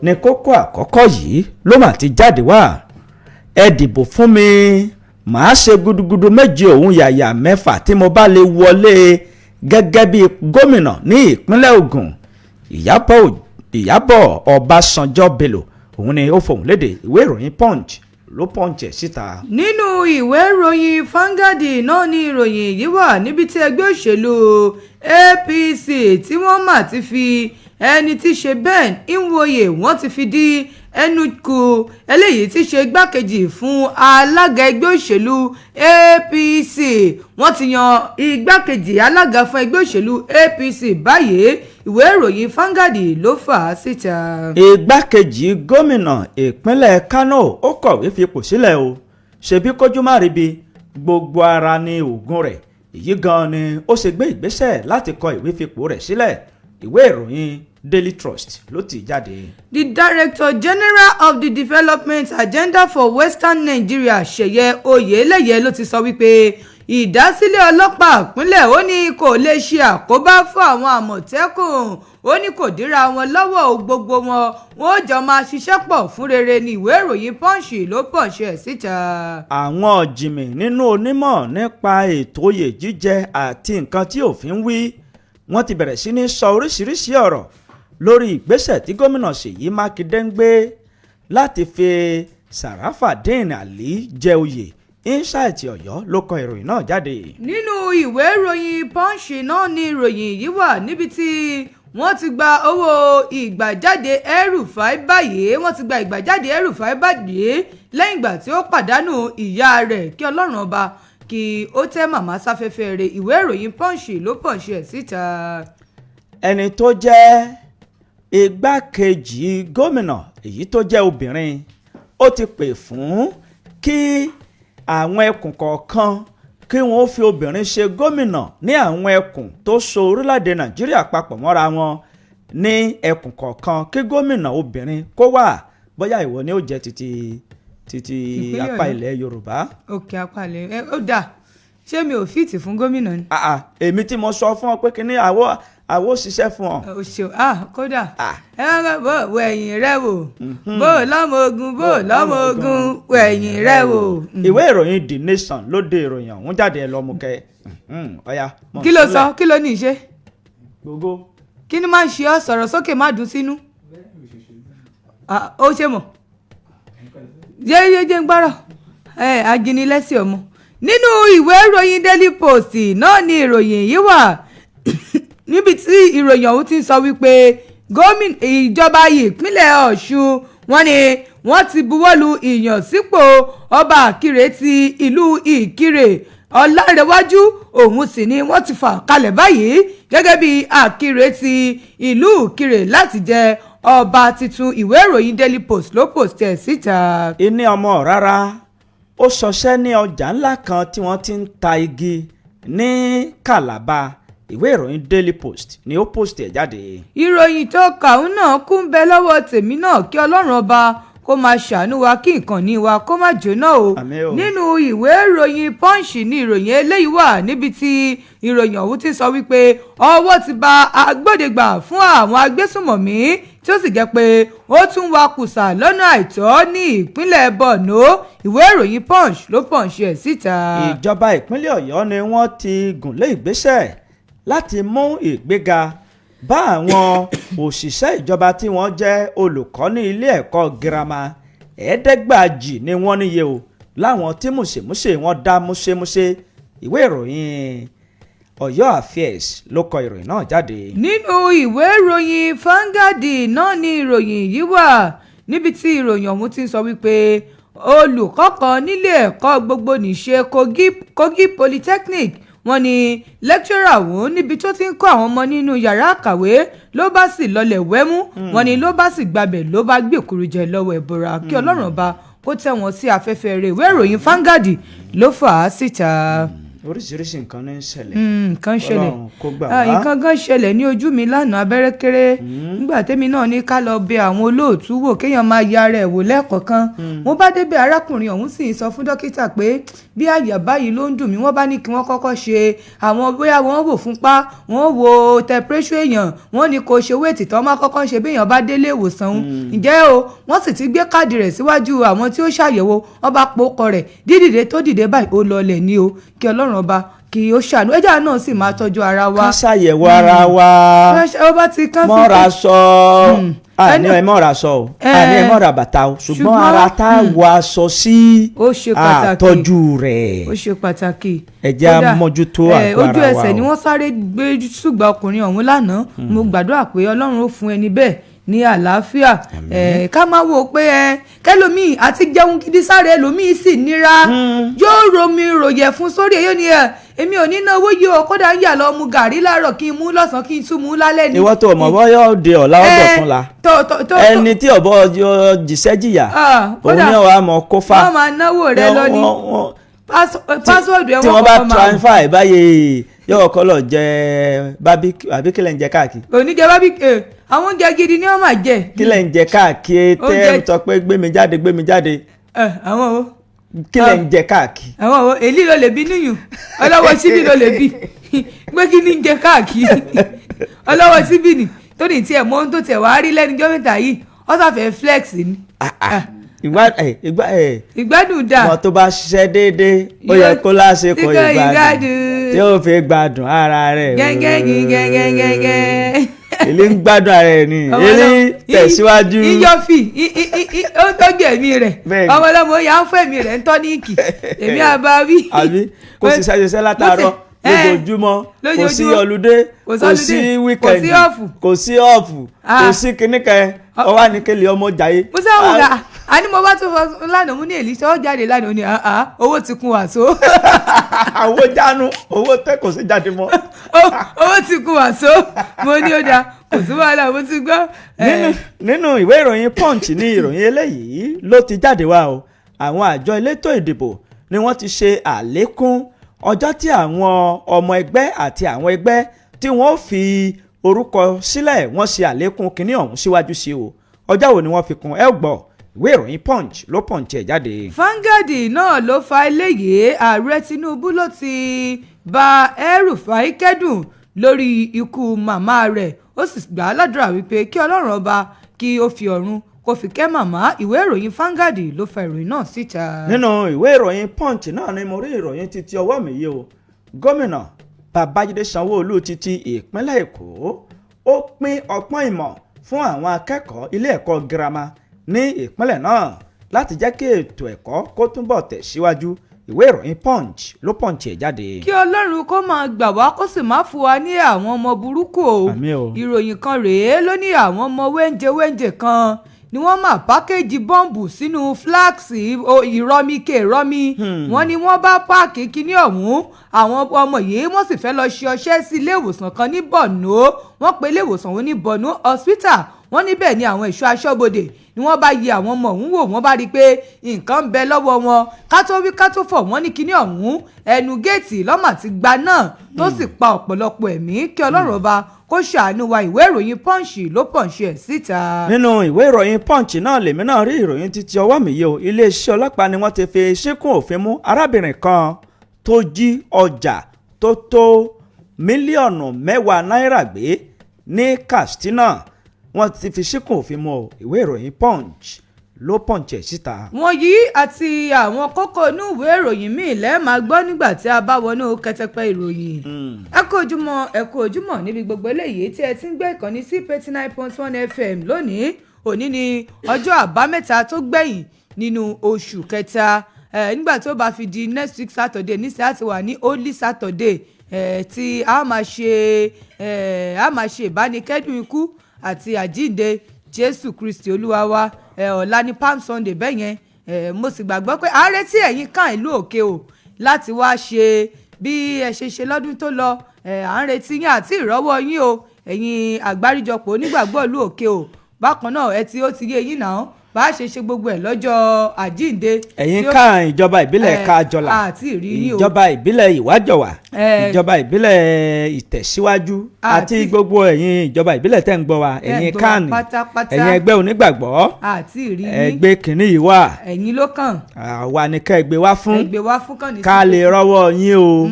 ní kókó àkọ́kọ́ yìí ló mà ti jáde wá. Ẹ dìbò fún mi, màá ṣe gudugudu méje òun yàyà mẹ́fà tí mo bá lè wọlé gẹ́gẹ́ bí gómìnà ní ìpínlẹ̀ Ogun. Iyabo Obasanjo Bello òun ni ó fohùn lédè. Ìwé ìròyìn Punch ló Punch ẹ̀ síta. Nínú ìwé ìròyìn Vanguard náà ni ìròyìn yìí wà níbi tí ẹgbẹ́ òṣèlú APC tí wọ́n mà ti fi ẹni tí ṣe Ben Nwoye wọ́n ti fi di ẹnu kù eléyìí tí ṣe igbákejì fún alága ẹgbẹ́ òṣèlú APC. Wọ́n ti yan igbákejì alága fún ẹgbẹ́ òṣèlú APC báyìí. Ìwé ìròyìn Vanguard ló fà á síta. Igbákejì gómìnà ìpínlẹ̀ Kano ó kọ̀wé fipò sílẹ̀ o. Ṣebí kójú má ríbi gbogbo ara ní oògùn rẹ̀. Èyí gan ni ó ṣe gbé ìgbésẹ̀ láti kọ ìwé fipò rẹ̀ sílẹ̀. Ìwé ìròyìn Daily Trust ló ti jáde. The Director General of the Development Agenda for Western Nigeria Ṣèyẹ Oyèléyẹ ló ti sọ wípé ìdásílẹ̀ ọlọ́pàá ìpínlẹ̀ ó ní kò lè ṣe àkóbá fún àwọn àmọ̀tẹ́kùn. Ó ní kò dírà wọn lọ́wọ́ gbogbo wọn ó jọ máa ṣiṣẹ́ pọ̀ fún rere ní ìwé ìròyìn Punch ló Punch ẹ̀ síta. Àwọn ọ̀jìnmí nínú onímọ̀ nípa ètò oyè jíjẹ àti nǹkan tí òfin wí wọ́n ti bẹ̀rẹ̀ sí ní sọ oríṣiríṣi ọ̀rọ̀ lórí ìgbésẹ̀ tí gómìnà Ṣèyí Mákindé ń gbé láti fi Sàràfàdín Àlí jẹ oyè. Insight Ọ̀yọ́ ló kọ ìròyìn náà jáde. Nínú ìwé ìròyìn Punch náà ni ìròyìn yìí wà níbi tí wọ́n ti gba owó ìgbàjáde El-Rufai báyìí. Wọ́n ti gba ìgbàjáde El-Rufai báyìí lẹ́yìn ìgbà tí ó pàdánù ìyá rẹ̀ kí Ọlọ́run ọba kí ó tẹ́ màmá sáfẹ́fẹ́ rẹ̀. Ìwé ìròyìn Punch ló Punch ẹ̀ síta. Ẹni tó jẹ́ igbákejì gómìnà èyí tó jẹ́ obìnrin ó ti pè fún kí àwọn ẹkùn kọ̀ọ̀kan kí wọ́n fi obìnrin ṣe gómìnà ní àwọn ẹkùn tó so orílẹ̀-èdè Nàìjíríà papọ̀ mọ́ra wọn. Ní ẹkùn kọ̀ọ̀kan kí gómìnà obìnrin kó wà. Bóyá ìwọ ni ó jẹ́ títí apá ilẹ̀ Yorùbá. Òkè apá ilẹ̀ ó dà ṣé mi ò fìtì fún gómìnà ni. Èmi tí mo sọ fún ọ pé kí ni àwo ṣiṣẹ́ fún ọ. Òṣèlú kódà ẹ wá bò wẹ̀yìn rẹ wò bò lọ́mọ ogun bò lọ́mọ ogun wẹ̀yìn rẹ wò. Ìwé ìròyìn The Nation ló dé ìròyìn ọ̀hún jáde ẹ lọ́mú kẹ́ ọ̀ya. Kí ló sọ kí ló ní í ṣe. gbogbo. Kí ni máa ń ṣe ọ sọ̀rọ̀ sókè má dùn sínú. Ó ṣe mọ̀ jẹ́ ń gbọ́rọ̀ ajínigbẹ́sì ọmọ. Nínú ìwé ìròyìn Daily Post náà ni ìròyìn yìí wà níbi tí ìròyìn ọ̀hún ti sọ wípé gómìnà ìjọba ìpínlẹ̀ Ọ̀ṣun wọ́n ní wọ́n ti buwọ́lu ìyànsípò ọba Àkìrè ti ìlú Ìkirè Ọlárẹ̀wájú òun sì ni wọ́n ti fà kalẹ̀ báyìí gẹ́gẹ́ bí Àkìrè ti ìlú Ìkirè láti jẹ ọba tuntun. Ìwé ìròyìn Daily Post ló post ẹ̀ síta. Iní ọmọ rárá ó ṣọṣẹ́ ní ọjà ńlá kan tí wọ́n ti ń ta igi ní Calabar. Ìwé ìròyìn Daily Post ni ó post ẹ̀ jáde. Ìròyìn tó kàún náà kún bẹ lọ́wọ́ tèmi náà kí Ọlọ́run ọba kó máa ṣàánú wa kí nǹkan ní wa kó má jóná o. Nínú ìwé ìròyìn Punch ni ìròyìn eléyìí wà níbi tí ìròyìn ọ̀hún ti sọ wípé ọwọ́ ti bà agbódegbà fún àwọn agbésùnmọ̀mí tí ó sì jẹ́ pé ó tún wakùsà lọ́nà àìtọ́ ní ìpínlẹ̀ Borno. Ìwé ìròyìn Punch ló Punch ẹ̀ síta. Ìjọba ìpínlẹ̀ Ọ̀yọ́ ni wọ́n ti gùnlé ìgbésẹ̀ láti mú ìgbéga bá àwọn òṣìṣẹ́ ìjọba tí wọ́n jẹ́ olùkọ́ ní ilé ẹ̀kọ́ girama 500 ni wọ́n níye o láwọn tí múṣemúṣe wọn dá múṣemúṣe. Ìwé ìròyìn Ọ̀yọ́ Affairs ló kọ ìròyìn náà jáde. Nínú ìwé ìròyìn Vanguard náà ni ìròyìn yìí wà níbi tí ìròyìn ọ̀hún ti sọ wípé olùkọ́ kan nílé ẹ̀kọ́ gbogbo nìṣe Kogi Polytechnic wọ́n ní lẹ́kítọ́rà ọ̀hún níbi tó ti ń kọ́ àwọn ọmọ nínú yàrá àkàwé ló bá sì lọlẹ̀ wẹ́mú. Wọ́n ní ló bá sì gbabẹ̀ ló bá gbé òkúrú jẹ lọ́wọ́ ẹ̀bùrà kí Ọlọ́run ọba kó tẹ́ wọn sí afẹ́fẹ́ rẹ̀. Ìwé ìròyìn Vanguard ló fà á síta. oríṣiríṣi nǹkan ní ṣẹlẹ̀. nǹkan ṣẹlẹ̀ Ọlọ́run kó gbà wá. nǹkan gan ṣẹlẹ̀ ní ojú mi lánàá abẹ́rẹ́ kéré nígbà tẹ́mi náà ní ká lọ bẹ àwọn olóòtú wò kéèyàn máa ya ara ẹ̀ wò lẹ́ẹ̀kọ̀ọ̀kan mo bá débẹ̀ arákùnrin ọ̀hún sì ń sọ fún dókítà pé bí àyà báyìí ló ń dùn mí wọ́n bá ní kí wọ́n kọ́kọ́ ṣe àwọn bóyá wọ́n wò fúnpá wọ́n wo temperature èèyàn wọ́n ní kò ṣe wéètì tán máa kọ́kọ́ ṣe bí èèyàn bá délé ìwòsàn ǹjẹ́ o wọ́n sì ti gbé káàdì rẹ̀ síwájú àwọn tí ó ṣàyẹ̀wò wọ́n bá pòókọ rẹ̀ dídìde tó dìde báyìí ó lọlẹ̀ ní o kí Ọlọ́run ọba kí ó ṣàánú ẹja náà sì máa tọ́jú ara wa. ká ṣàyẹ̀wò ara wa mọ́ra sọ àní ẹ mọ́ra sọ o àní ẹ mọ́ra bàtà o ṣùgbọ́n ara tá a wọ aṣọ sí àtọ́jú rẹ̀ ó ṣe pàtàkì. ẹja mójútó àgọ́ ara wa o. ojú ẹsẹ̀ ni wọ́n sáré gbé ṣùgbọ́n ọkùnrin ọ̀hún lánàá mo gbàdúrà pé Ọlọ́run ó fún ẹni bẹ́ẹ̀ ní àlàáfíà ká máa wò pé kẹlòmíì àti jẹun gidi sáré ẹlòmíì sì nira yóò romi ròyẹ̀ fún sórí èyí ni èmi ò ní náwó yìí o kódà ń yà lọ mu gàrí láàárọ̀ kí n mú lọ́sàn-án kí n tún mú lálẹ́ ni. ìwọ tó mọ̀ bọ́yọ̀ de ọ̀la ọ̀dọ̀ tún la ẹni tí ọ̀bọ jìṣẹ́ jìyà òun ní ọ̀wá mọ̀ kó fà. wọ́n máa náwó rẹ lọ ní pásọ̀dù ẹ̀ tí wọ́n bá transfer ẹ̀ báyìí yóò kọ́ lọ jẹ barbecue àbí kílẹ̀ ń jẹ káàkiri. oníjẹ barbecue àwọn oúnjẹ gidi ni wọ́n máa jẹ. kílẹ̀ ń jẹ káàkiri tẹ́ ẹ sọ pé gbé mi jáde gbé mi jáde. àwọn o. kílẹ̀ ń jẹ káàkiri. àwọn o èlì ló lè bí níyùn ọlọ́wọ́ síbí ló lè bí pé kí ni ń jẹ káàkiri ọlọ́wọ́ síbí ni tó ní tiẹ̀ mọ́ ohun tó tẹ̀ wá rí lẹ́nu jọ́mẹ́ta yìí ọ́sàfẹ́ flex ni. ìgbádùn dà. wọn tó bá ṣiṣẹ́ déédéé ó yẹ kó lásìkò ìgbádùn tí ó fi gbádùn ara rẹ̀. gẹ́gẹ́ ilé ń gbádùn ara ẹ̀ ni ilé tẹ̀síwájú. iyọ̀fì ó tọ́jú ẹ̀mí rẹ̀ ọmọlọ́mọ yà ń fún ẹ̀mí rẹ̀ ń tọ́ ní ìkì èmi àbáwí. àbí kò sì ṣàṣẹṣẹ látàárọ̀ lójoojúmọ́ kò sí ọlùdé kò sí wíkẹ̀ndì kò sí ọ̀fù kò sí kìnnìkan ọwọ́ àníkèlè ọmọ jàyé. mo sáwọn ga àní mo bá tún fọ lánàá mo ní èlìṣẹ́ ó jáde lánàá ó ní owó ti kún wàsó. owó jánu owó tẹ kò sí jáde mọ́. owó ti kún wàsó mo ní ó dáa kò sí wàhálà mo ti gbọ́. nínú ìwé ìròyìn punch ní ìròyìn eléyìí ló ti jáde wá o àwọn àjọ elétò ìdìbò ni wọ́n ti ṣe àlékún ọjọ́ tí àwọn ọmọ ẹgbẹ́ àti àwọn ẹgbẹ́ tí wọ́n fi orúkọ sílẹ̀ wọ́n ṣe àlékún kínní ọ̀hún síwájú sí o ọjọ́ wo ni wọ́n fi kún ẹ gbọ́ ìwé ìròyìn punch ló punch ẹ̀ jáde. Vanguard náà ló fa eléyìí ààrẹ Tinubu ló ti bá El-Rufai kẹ́dùn lórí ikú màmá rẹ̀ ó sì gbà á ládùúrà wípé kí Ọlọ́run ọba kí ó fi ọ̀run kò fi kẹ́ màmá ìwé ìròyìn Vanguard ló fa ìròyìn náà síta. nínú ìwé ìròyìn punch náà ni mo rí ìròyìn títí ọwọ́ mi yìí o gómìnà Babájídé Sanwó-Olú títí ìpínlẹ̀ Èkó ó pín ọpọ́n ìmọ̀ fún àwọn akẹ́kọ̀ọ́ ilé ẹ̀kọ́ girama ní ìpínlẹ̀ náà láti jẹ́ kí ètò ẹ̀kọ́ kó túbọ̀ tẹ̀síwájú ìwé ìròyìn punch ló punch ẹ̀ jáde. kí Ọlọ́run kó máa gbà wá kó sì má fún wa ní àwọn ọmọ burúkú o. àmín o. ìròyìn kan rèé ló ní àwọn ọmọ wẹ́ńjẹ kan ni wọ́n máa pákéjì bọ́ǹbù sínú fúláàsì ìrọmí wọ́n ní wọ́n bá páàkì kínní ọ̀hún àwọn ọmọ yìí wọ́n sì fẹ́ lọ ṣe ọṣẹ́ sí ilé ìwòsàn kan ní Borno wọ́n pe ilé ìwòsàn wọn ní Borno hospital wọ́n níbẹ̀ ni àwọn ẹ̀ṣọ́ aṣọ́bodè ni wọ́n bá yẹ àwọn ọmọ ọ̀hún wò wọ́n bá rí i pé nǹkan ń bẹ lọ́wọ́ wọn ká tó wí ká tó fọ̀ wọ́n ní kinní ọ̀hún ẹnu géètì lọ́mà ti gba náà tó sì pa ọ̀pọ̀lọpọ̀ ẹ̀mí kí Ọlọ́run ọba kó ṣàánú wa ìwé ìròyìn punch ló punch ẹ̀ síta. nínú ìwé ìròyìn punch náà lèmi náà rí ìròyìn títí ọwọ́ mi yìí o iléeṣẹ́ ọlọ́pàá ni wọ́n ti fi ṣíkún òfin mú arábìnrin kan tó jí ọjà tó tó mílíọ̀nù 10 náírà gbé ní Katsina wọ́n ti fi ṣíkún òfin mú ìwé ìròyìn punch ló punch ẹ̀ síta. wọ́n yí àti àwọn kókó inú ìwé ìròyìn míì lẹ́ẹ̀ máa gbọ́ nígbà tí a bá wọnú kẹtẹpẹ ìròyìn. ẹ kú ojúmọ́ níbi gbogbo eléyìí tí ẹ ti ń gbé ìkànnì sí 89.1 FM lónìí òní ni ọjọ́ àbámẹ́ta tó gbẹ̀yìn nínú oṣù kẹta nígbà tó bá fi di next week Saturday níṣẹ́ àti wà ní Holy Saturday tí a máa ṣe ìbánikẹ́dùn ikú àti àjíǹde Jésù Kristi Olúwa wa ọ̀la ní Palm Sunday bẹ́ẹ̀ yẹn mo sì gbàgbọ́ pé à ń retí ẹ̀yin kan ìlú òkè o láti wá ṣe bí ẹ ṣe lọ́dún tó lọ à ń retí yín àti ìrọ́wọ́ yín o ẹ̀yin àgbáríjọpọ̀ onígbàgbọ́ ìlú òkè o bákan náà ó ti yé yín náà bá a ṣe gbogbo ẹ̀ lọ́jọ́ àjíǹde. ẹ̀yin ká ìjọba ìbílẹ̀ kájọlà, ìjọba ìbílẹ̀ ìwájọwà, ìjọba ìbílẹ̀ ìtẹ̀síwájú àti gbogbo ẹ̀yin ìjọba ìbílẹ̀ tẹ́ ń gbọ́ wa, ẹ̀yin káàní, ẹ̀yin ẹgbẹ́ onígbàgbọ́, ẹgbẹ́ kìnní yìí wà, ẹ̀yin ló kàn, àwa ni ká ẹgbẹ́ wá fún kàn ní ká lè rọ́wọ́ yín o.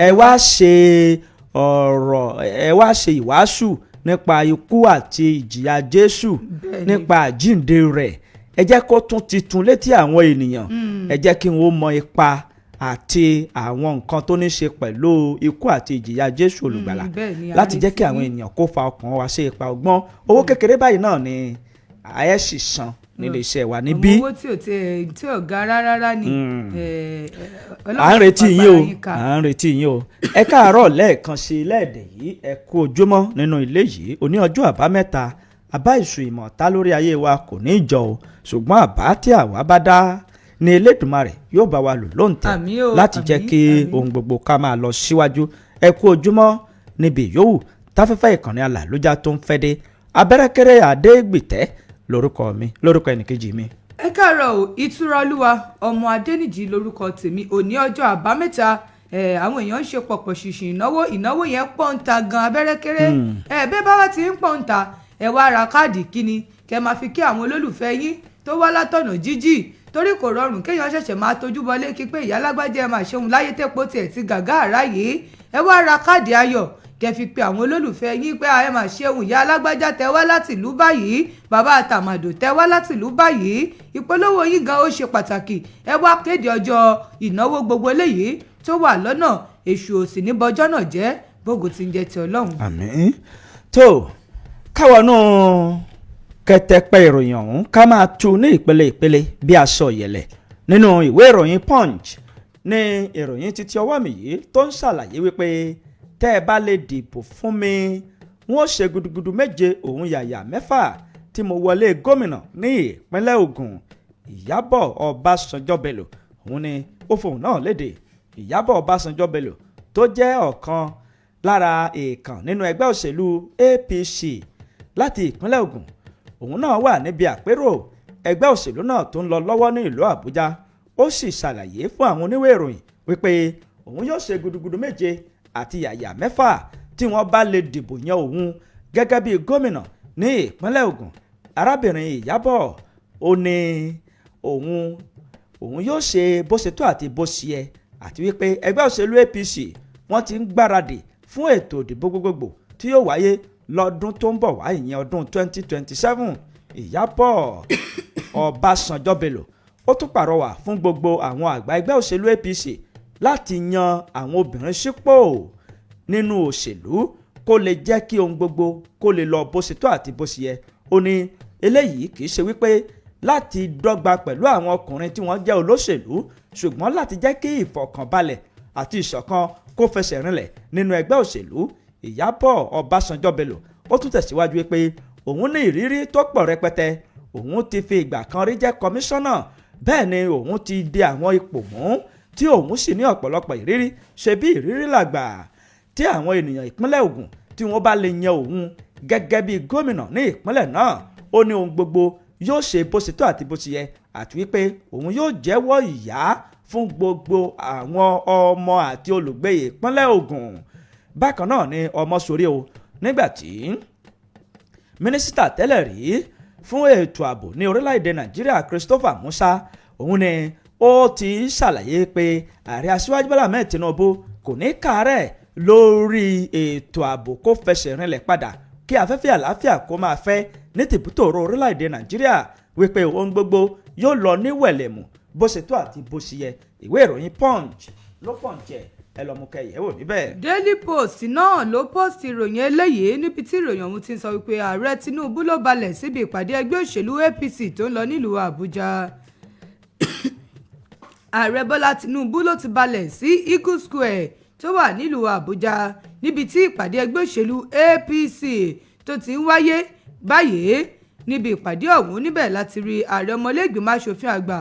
ẹ wá ṣe ọ̀rọ̀, ẹ wá ṣe ìwàásù nípa ikú àti ìjìyà Jésù, nípa àjíǹde rẹ̀. ẹ jẹ́ kó tún titun létí àwọn ènìyàn, ẹ jẹ́ kí wọ́n mọ ipa àti àwọn nǹkan tó ní ṣe pẹ̀lú ikú àti ìjìyà Jésù olùgbàlà, láti jẹ́ kí àwọn ènìyàn kó fa ọkàn wa sí ipa ọgbọ́n. Owó kékeré báyìí náà ni ayé sì san nílé iṣẹ́ wa níbí. owó tí ò ga rárá ni. à ń retí yín o, à ń retí yín o. ẹ káàárọ̀ lẹ́ẹ̀kan sí lẹ́ẹ̀dẹ̀ yìí, ẹ kú ojúmọ́ nínú ilé yìí. òní ọjọ́ àbámẹ́ta, àbá ìṣù ìmọ̀ta lórí ayé wa kò ní í jọ o, ṣùgbọ́n àbá tí àwa bá dá ní Elédùmarè yóò bá wa lò lóǹtẹ̀ láti jẹ́ kí ohun gbogbo ká máa lọ síwájú. ẹ kú ojúmọ́ níbi ìyówù táfẹ́fẹ́ ìkànnì Alálùjá tó ń fẹ́ dé. Abẹ́rẹ́kẹ́rẹ́ Adégbìtẹ́ lórúkọ mi, lórúkọ ẹnìkejì mi. ẹ káàárọ̀ o, ìtura olúwa ọmọ Adéníjì lórúkọ tèmi. òní ọjọ́ àbámẹ́ta, àwọn èèyàn ń ṣe pọ̀pọ̀ ṣìṣìn ìnáwó yẹn pọ̀ ń ta gan. Abẹ́rẹ́kẹ́rẹ́ bẹ́ẹ̀ bá wá ti ń pọ̀ ń ta, ẹ wá ra káàdì kíni kẹ́ máa fi kí àwọn olólùfẹ́ yín tó wá látọ̀nà jíjì, torí kò rọrùn kéèyàn ṣẹ̀ṣẹ̀ máa tójú bọlé kí pé ìyá alágbájá ẹ máa ṣeun láyé tẹ́pọ̀ tiẹ̀ ti gàgá àrá yìí. ẹ wá ra káàdì ayọ̀ kẹ́ fi pe àwọn olólùfẹ́ yín pé ẹ máa ṣeun ìyá alágbájá tẹ wá láti ìlú báyìí, bàbá àtàmàdò tẹ wá láti ìlú báyìí. ìpolówó yín gan ó ṣe pàtàkì. ẹ wá kéde ọjọ́ ìnáwó gbogbo eléyìí tó wà lọ́nà, èṣù òsì ní bọjọ́ náà jẹ́, bógo ti ń jẹ́ ti Ọlọ́run. àmín. tó káwọnú kẹtẹpẹ ìròyìn ọ̀hún ká máa tú ní ìpele ìpele bí aṣọ ìyẹ̀lẹ̀. nínú ìwé ìròyìn Punch ní ìròyìn títí ọwọ́ mi yìí tó ń ṣàlàyé wípé tẹ́ ẹ bá lè dìbò fún mi, wọ́n ṣe gudugudu méje òun yàyà mẹ́fà tí mo wọlé gómìnà ní ìpínlẹ̀ Ogun. Iyabo Obasanjo Bello òun ni ó fohùn náà léde. Iyabo Obasanjo Bello tó jẹ́ ọ̀kan lára èèkàn nínú ẹgbẹ́ òṣèlú APC láti ìpínlẹ̀ Ogun, òun náà wà níbi àpérò ẹgbẹ́ òṣèlú náà tó ń lọ lọ́wọ́ ní ìlú Àbújá. ó sì ṣàlàyé fún àwọn oníwèé ìròyìn wípé òun yóò ṣe gudugudu méje àti yàyà mẹ́fà tí wọ́n bá lè dìbò yan òun gẹ́gẹ́ bí gómìnà ní ìpínlẹ̀ Ògùn. arábìnrin Ìyábọ̀ ó ní òun yóò ṣe bó ṣe tó àti bó ṣe yẹ, àti wípé ẹgbẹ́ òṣèlú APC wọ́n ti ń gbáradì fún ètò ìdìbò gbogbogbò tí yóò wáyé lọ́dún tó ń bọ̀ wá, ìyẹn ọdún 2027. Iyabo Obasanjo Bello ó tún pàrọwà fún gbogbo àwọn àgbà ẹgbẹ́ òṣèlú APC láti yan àwọn obìnrin sípò nínú òṣèlú kó lè jẹ́ kí ohun gbogbo kó lè lọ bó ṣe tó àti bó ṣe yẹ. ó ní eléyìí kì í ṣe wípé láti dọ́gba pẹ̀lú àwọn ọkùnrin tí wọ́n jẹ́ olóṣèlú, ṣùgbọ́n láti jẹ́ kí ìfọ̀kànbalẹ̀ àti ìṣọ̀kan kó fẹsẹ̀ rinlẹ̀ nínú ẹgbẹ́ òṣèlú. Iyabo Obasanjo Bello ó tún tẹ̀síwájú wípé òun ní ìrírí tó pọ̀ rẹpẹtẹ. òun ti fi ìgbà kan rí jẹ́ kọmíṣánná, bẹ́ẹ̀ ni òun ti di àwọn ipò mú tí òun sì ní ọ̀pọ̀lọpọ̀ ìrírí. ṣe bí ìrírí làgbà tí àwọn ènìyàn ìpínlẹ̀ Ògùn tí wọ́n bá lè yan òun gẹ́gẹ́ bí gómìnà ní ìpínlẹ̀ náà, ó ní ohun gbogbo yóò ṣe bó ṣe tó àti bó ṣe yẹ, àti wípé òun yóò jẹ́wọ́ ìyá fún gbogbo àwọn ọmọ àti olùgbé ìpínlẹ̀ Ògùn. bákan náà ni ọmọ sórí o nígbàtí mínísítà tẹ́lẹ̀ rí fún ètò ààbò ní orílẹ̀-èdè Nàìjíríà Christopher Musa, òun ni ó ti ṣàlàyé pé ààrẹ aṣíwájú Bọ́lá Ahmed Tinubu kò ní kàárẹ̀ lórí ètò ààbò kó fẹsẹ̀ rinlẹ̀ padà kí afẹ́fẹ́ àlàáfíà kó máa fẹ́ ní tìbútòrò orílẹ̀-èdè Nàìjíríà, wípé ohun gbogbo yóò lọ ní wẹ̀lẹ̀mù bó ṣe tó àti bó ṣe yẹ. ìwé ìròyìn Punch ló pọ̀njẹ́ ẹ lọ mú kẹyẹ wò níbẹ̀. Daily Post náà ló post ìròyìn eléyìí níbi tí ìròyìn ọ̀hún ti sọ wípé ààrẹ Tinubu ló balẹ̀ síbi ìpàdé ẹgbẹ́ òṣèlú APC tó ń lọ nílùú Àbújá. ààrẹ Bọ́lá Tinubu ló ti balẹ̀ sí Eagle Square tó wà nílùú Àbújá níbi tí ìpàdé ẹgbẹ́ òṣèlú APC tó ti ń wáyé báyìí. níbi ìpàdé ọ̀hún níbẹ̀ láti rí ààrẹ ọmọlẹ́gbìmọ̀ aṣòfin àgbà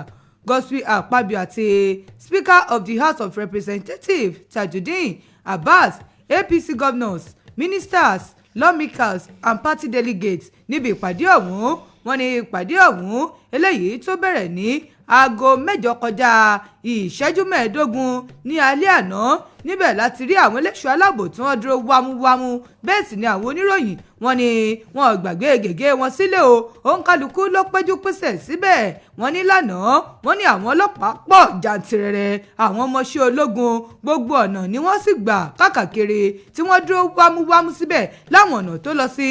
Godswill Akpabio àti Speaker of the House of Representatives Tajudeen Abbas, APC governors, ministers, lawmakers and party delegates. níbi ìpàdé ọ̀hún wọ́n ní ìpàdé ọ̀hún eléyìí tó bẹ̀rẹ̀ ní aago 8 kọjá ìṣẹ́jú 15 ní alẹ́ àná níbẹ̀ láti rí àwọn ẹlẹ́ṣọ́ aláàbò tí wọ́n dúró wámúwámú bẹ́ẹ̀ sì ni àwọn oníròyìn wọ́n ní wọn ò gbàgbé gègé wọn sílẹ̀ o òǹkálukú ló péjú pésẹ̀ síbẹ̀ wọ́n ní lánàá wọ́n ní àwọn ọlọ́pàá pọ̀ jàǹtìrẹrẹ àwọn ọmọọṣẹ́ ológun gbogbo ọ̀nà ni wọ́n sì gbà káàkiri tí wọ́n dúró wámúwámú síbẹ̀ láwọn ọ̀nà tó lọ sí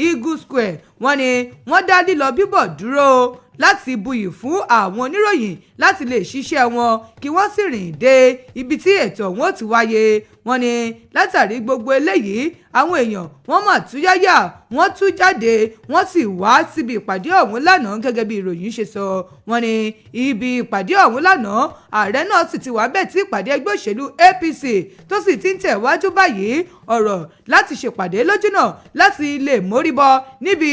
Eagle Square wọ́n ní wọ́n dá lílọ bíbọ̀ dúró láti buyì fún àwọn oníròyìn láti lè ṣiṣẹ́ wọn kí wọ́n sì rìn dé ibi tí ètò ọ̀hún ó ti wáyé wọ́n ní látàrí gbogbo eléyìí àwọn èèyàn wọ́n mà tú yáyà wọ́n tú jáde wọ́n sì wá síbi ìpàdé ọ̀hún lánàá gẹ́gẹ́ bí ìròyìn ṣe sọ wọ́n ní ibi ìpàdé ọ̀hún lánàá ààrẹ náà sì ti wá bẹ́ẹ̀ tí ìpàdé ẹgbẹ́ òṣèlú APC tó sì ti ń tẹ̀wájú báyìí ọ̀rọ̀ láti ṣèpàdé lójúnà láti lè mórí bọ́ níbi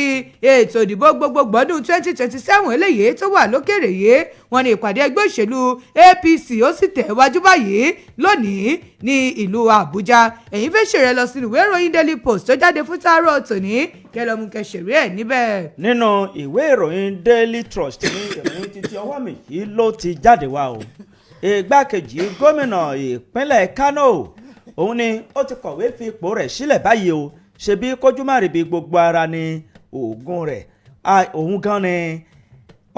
ètò ìdìbò gbogbogbò ọdún 2027 eléyìí tó wà lókèrè yìí wọ́n ní ìpàdé ẹgbẹ́ òṣèlú APC ó sì tẹ̀wájú báyìí lónìí ní ìlú Àbújá ẹ̀yin fẹ́ ṣèrè lọ sí ìwé ìròyìn Daily Post tó jáde fún tàárọ̀ tòní kẹlọ́mù kẹsẹ̀rí ẹ̀ níbẹ̀. nínú ìwé ìròyìn Daily Trust ní ìròyìn títí ọwọ́ mi yìí ló ti jáde wá o igbákejì gómìnà ìpínlẹ̀ Kano òun ni ó ti kọ̀wé fi ipò rẹ̀ sílẹ̀ báyìí o ṣebí kójú má ríbi gbogbo ara ní oògùn rẹ̀ òun gan ni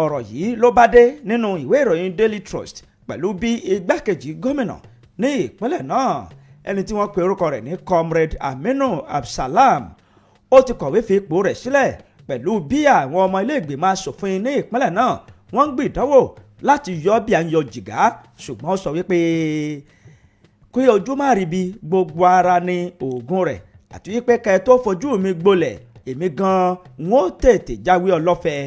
ọ̀rọ̀ yìí ló bá dé nínú ìwé ìròyìn Daily Trust pẹ̀lú bí igbákejì gómìnà ní ìpínlẹ̀ náà ẹni tí wọ́n pe orúkọ rẹ̀ ní Comrade Aminu Absalam ó ti kọ̀wé fi ipò rẹ̀ sílẹ̀ pẹ̀lú bí àwọn ọmọ ilé ìgbìmọ̀ asòfin ní ìpínlẹ̀ náà wọ́n ń gbìdánwò láti yọ bí à ń yọ jìgá ṣùgbọ́n ó sọ wípé kí ojú má ríbi gbogbo ara ní oògùn rẹ̀ àti wípé kẹ́ tó fojú mi gbolẹ̀ èmi gan n ó tètè jáwé ọlọ́fẹ́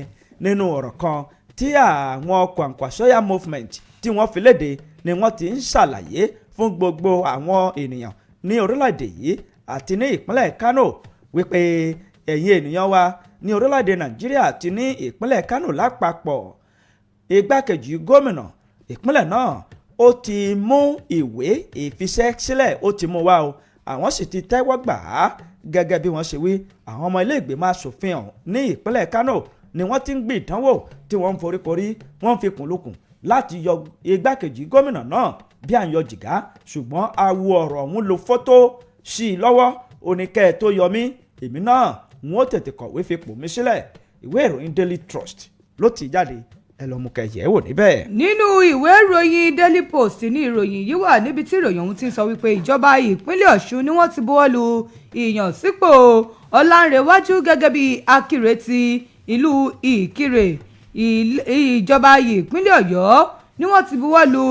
nínú ọ̀rọ̀ kan tí àwọn Kwankwasoya movement tí wọ́n fi léde ni wọ́n ti ń ṣàlàyé fún gbogbo àwọn ènìyàn ní orílẹ̀-èdè yìí àti ní ìpínlẹ̀ Kano wípé ẹ̀yin ènìyàn wa ní orílẹ̀-èdè Nàìjíríà àti ní ìpínlẹ̀ Kano lápapọ̀ igbákejì gómìnà ìpínlẹ̀ náà ó ti mú ìwé ìfiṣẹ́ sílẹ̀ ó ti mú wá o àwọn sì ti tẹ́wọ́ gbà á gẹ́gẹ́ bí wọ́n ṣe wí àwọn ọmọ ilé ìgbìmọ̀ asòfin ọ̀hún ní ìpínlẹ̀ Kano ni wọ́n ti ń gbé ìdánwò tí wọ́n ń foríkorí wọ́n ń fi kùnlùkùn láti yọ igbákejì gómìnà náà bí à ń yọ jìgá ṣùgbọ́n awo ọ̀rọ̀ ọ̀hún lo fọ́tò sí i lọ́wọ́ oníkẹ́ tó yọ mí èmi náà n ó tètè kọ̀wé fipò mi sílẹ̀ ìwé ìròyìn Daily Trust ló ti jáde ẹ lọ mú kẹyẹ wò níbẹ̀. nínú ìwé ìròyìn Daily Post ní ìròyìn yìí wà níbi tí ìròyìn ọ̀hún ti ń sọ wípé ìjọba ìpínlẹ̀ Ọ̀ṣun ni wọ́n ti buwọ́lu ìyànsípò Ọlánrewájú gẹ́gẹ́ bí Akire ti ìlú Ìkirè ìjọba ìpínlẹ̀ Ọ̀yọ́ ni wọ́n ti buwọ́lu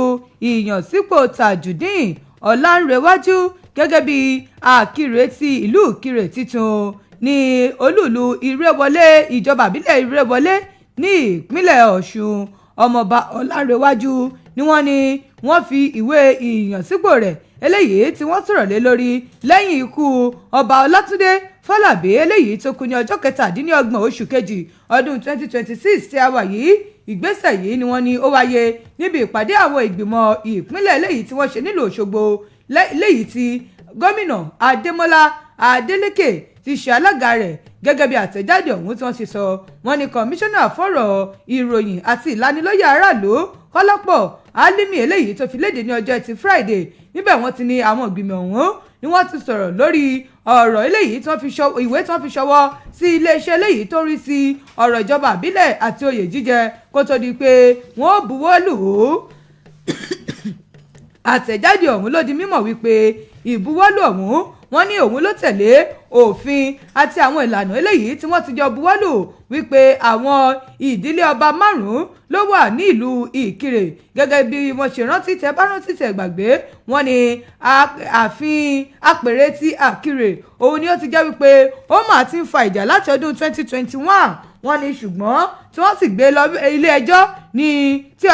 ìyànsípò Tajudeen Ọlánrewájú gẹ́gẹ́ bí Akire ti ìlú Ìkirè titun ní olúùlú Ìrèwọlé ìjọba ìbílẹ̀ Ìrèwọlé ní ìpínlẹ̀ Ọ̀ṣun ọmọọba Ọlánrewájú ni wọ́n ní wọ́n fi ìwé ìyànsípò rẹ̀ eléyìí tí wọ́n sọ̀rọ̀ lé lórí lẹ́yìn ikú ọba Ọlátúndé Fálàbí eléyìí tó kú ní ọjọ́ 27 oṣù kejì ọdún 2026 tí a wà yìí ìgbésẹ̀ yìí ni wọ́n ní ó wáyé níbi ìpàdé àwọn ìgbìmọ̀ ìpínlẹ̀ eléyìí tí wọ́n ṣe nílùú Òṣogbo eléyìí tí gómìnà Adémọ́lá Adélékè ti ṣe alága rẹ̀ gẹ́gẹ́ bí àtẹ̀jáde ọ̀hún tí wọ́n ti sọ wọ́n ní kọmíṣánná fọ̀rọ̀ ìròyìn àti ìlanilóyè aráàlú Kọ́lápọ̀ Álímì eléyìí tó fi léde ní ọjọ́ Ẹtì Friday níbẹ̀ wọ́n ti ní àwọn ìgbìmọ̀ ọ̀hún ni wọ́n ti sọ̀rọ̀ lórí ọ̀rọ̀ eléyìí tí wọ́n fi ṣọwọ́ ìwé tí wọ́n fi ṣọwọ́ sí iléeṣẹ́ eléyìí tó rí sí ọ̀rọ̀ ìjọba àbílẹ̀ àti oyè jíjẹ kó tó di pé wọ́n buwọ́ lù ú. àtẹ̀jáde ọ̀hún ló di mímọ̀ wípé ìbuwọ́lù ọ̀hún wọ́n ní òun ló tẹ̀lé òfin àti àwọn ìlànà eléyìí tí wọ́n ti jọ buwọ́lù wípé àwọn ìdílé ọba 5 ló wà ní ìlú Ìkirè gẹ́gẹ́ bí wọ́n ṣe rántí tẹ́ bá rántí tẹ́ gbàgbé wọ́n ní ààfin Apèrè ti Àkirè òun ni ó ti jẹ́ wípé ó mà ti ń fa ìjà láti ọdún 2021 wọ́n ní ṣùgbọ́n tí wọ́n sì gbé lọ ilé ẹjọ́ ní tí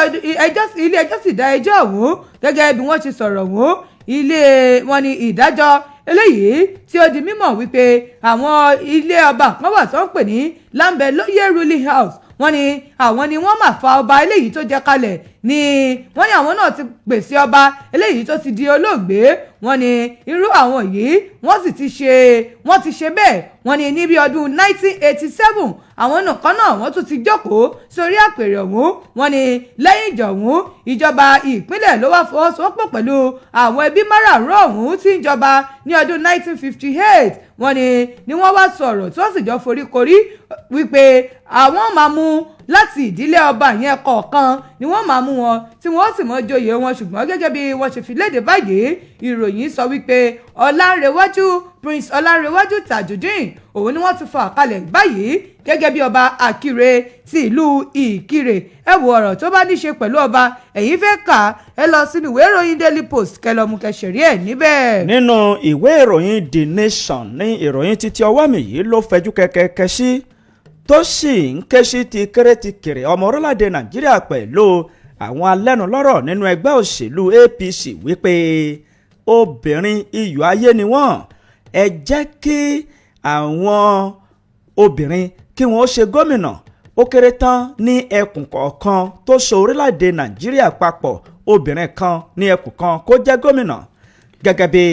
ilé ẹjọ́ sì dá ẹjọ́ ọ̀hún gẹ́gẹ́ bí wọ́n ṣe sọ̀rọ̀ ọ̀hún ilé wọn ní ìdájọ́ eléyìí tí ó di mímọ̀ wípé àwọn ilé ọba kan wà tó ń pè ní Lambelóyè ruling house wọ́n ní àwọn ni wọ́n máa fa ọba eléyìí tó jẹ kalẹ̀ ní wọ́n ní àwọn náà ti pèsè ọba eléyìí tó ti di olóògbé wọ́n ní irú àwọn yìí wọ́n ti ṣe bẹ́ẹ̀ wọ́n ní níbi ọdún 1987 àwọn nìkan náà wọ́n tún ti jókòó sórí àpèrè ọ̀hún wọ́n ní lẹ́yìn ìjà ọ̀hún ìjọba ìpínlẹ̀ ló wá fọwọ́sowọ́pọ̀ pẹ̀lú àwọn ẹbí márààrún ọ̀hún tí ń jọba ní ọdún 1958 wọ́n ní wọ́n wá sọ̀rọ̀ tí wọ́n sì jọ foríkorí wípé àwọn máa mú láti ìdílé ọba yẹn kọ̀ọ̀kan ni wọ́n máa mú wọn tí wọ́n sì mọ joyè wọn ṣùgbọ́n gẹ́gẹ́ bí wọ́n ṣe fi léde báyìí ìròyìn sọ wípé Prince Ọlánrewájú Tajudeen òun ni wọ́n ti fà kalẹ̀ báyìí gẹ́gẹ́ bí ọba Àkìrè ti ìlú Ìkirè ẹ wo ọ̀rọ̀ tó bá ní ṣe pẹ̀lú ọba ẹ̀yin fẹ́ kà ẹ lọ sínú ìwé ìròyìn Daily Post kẹlọ́mù kẹsẹ̀rí ẹ̀ níbẹ̀. nínú ìwé ìròyìn The Nation ní ìròyìn títí ọwọ́ mi yìí ló fẹjú kẹ̀kẹ́ sí tó sì ń ké sí ti kéré ti kéré ọmọ orílẹ̀-èdè Nàìjíríà pẹ̀lú àwọn alẹ́nulọ́rọ̀ nínú ẹgbẹ́ òṣèlú APC wípé obìnrin iyọ̀ ayé ni wọ́n ẹ jẹ́ kí àwọn obìnrin kí wọ́n ṣe gómìnà ó kéré tán ní ẹkùn kọ̀ọ̀kan tó so orílẹ̀-èdè Nàìjíríà papọ̀ obìnrin kan ní ẹkùn kan kó jẹ́ gómìnà gẹ́gẹ́ bí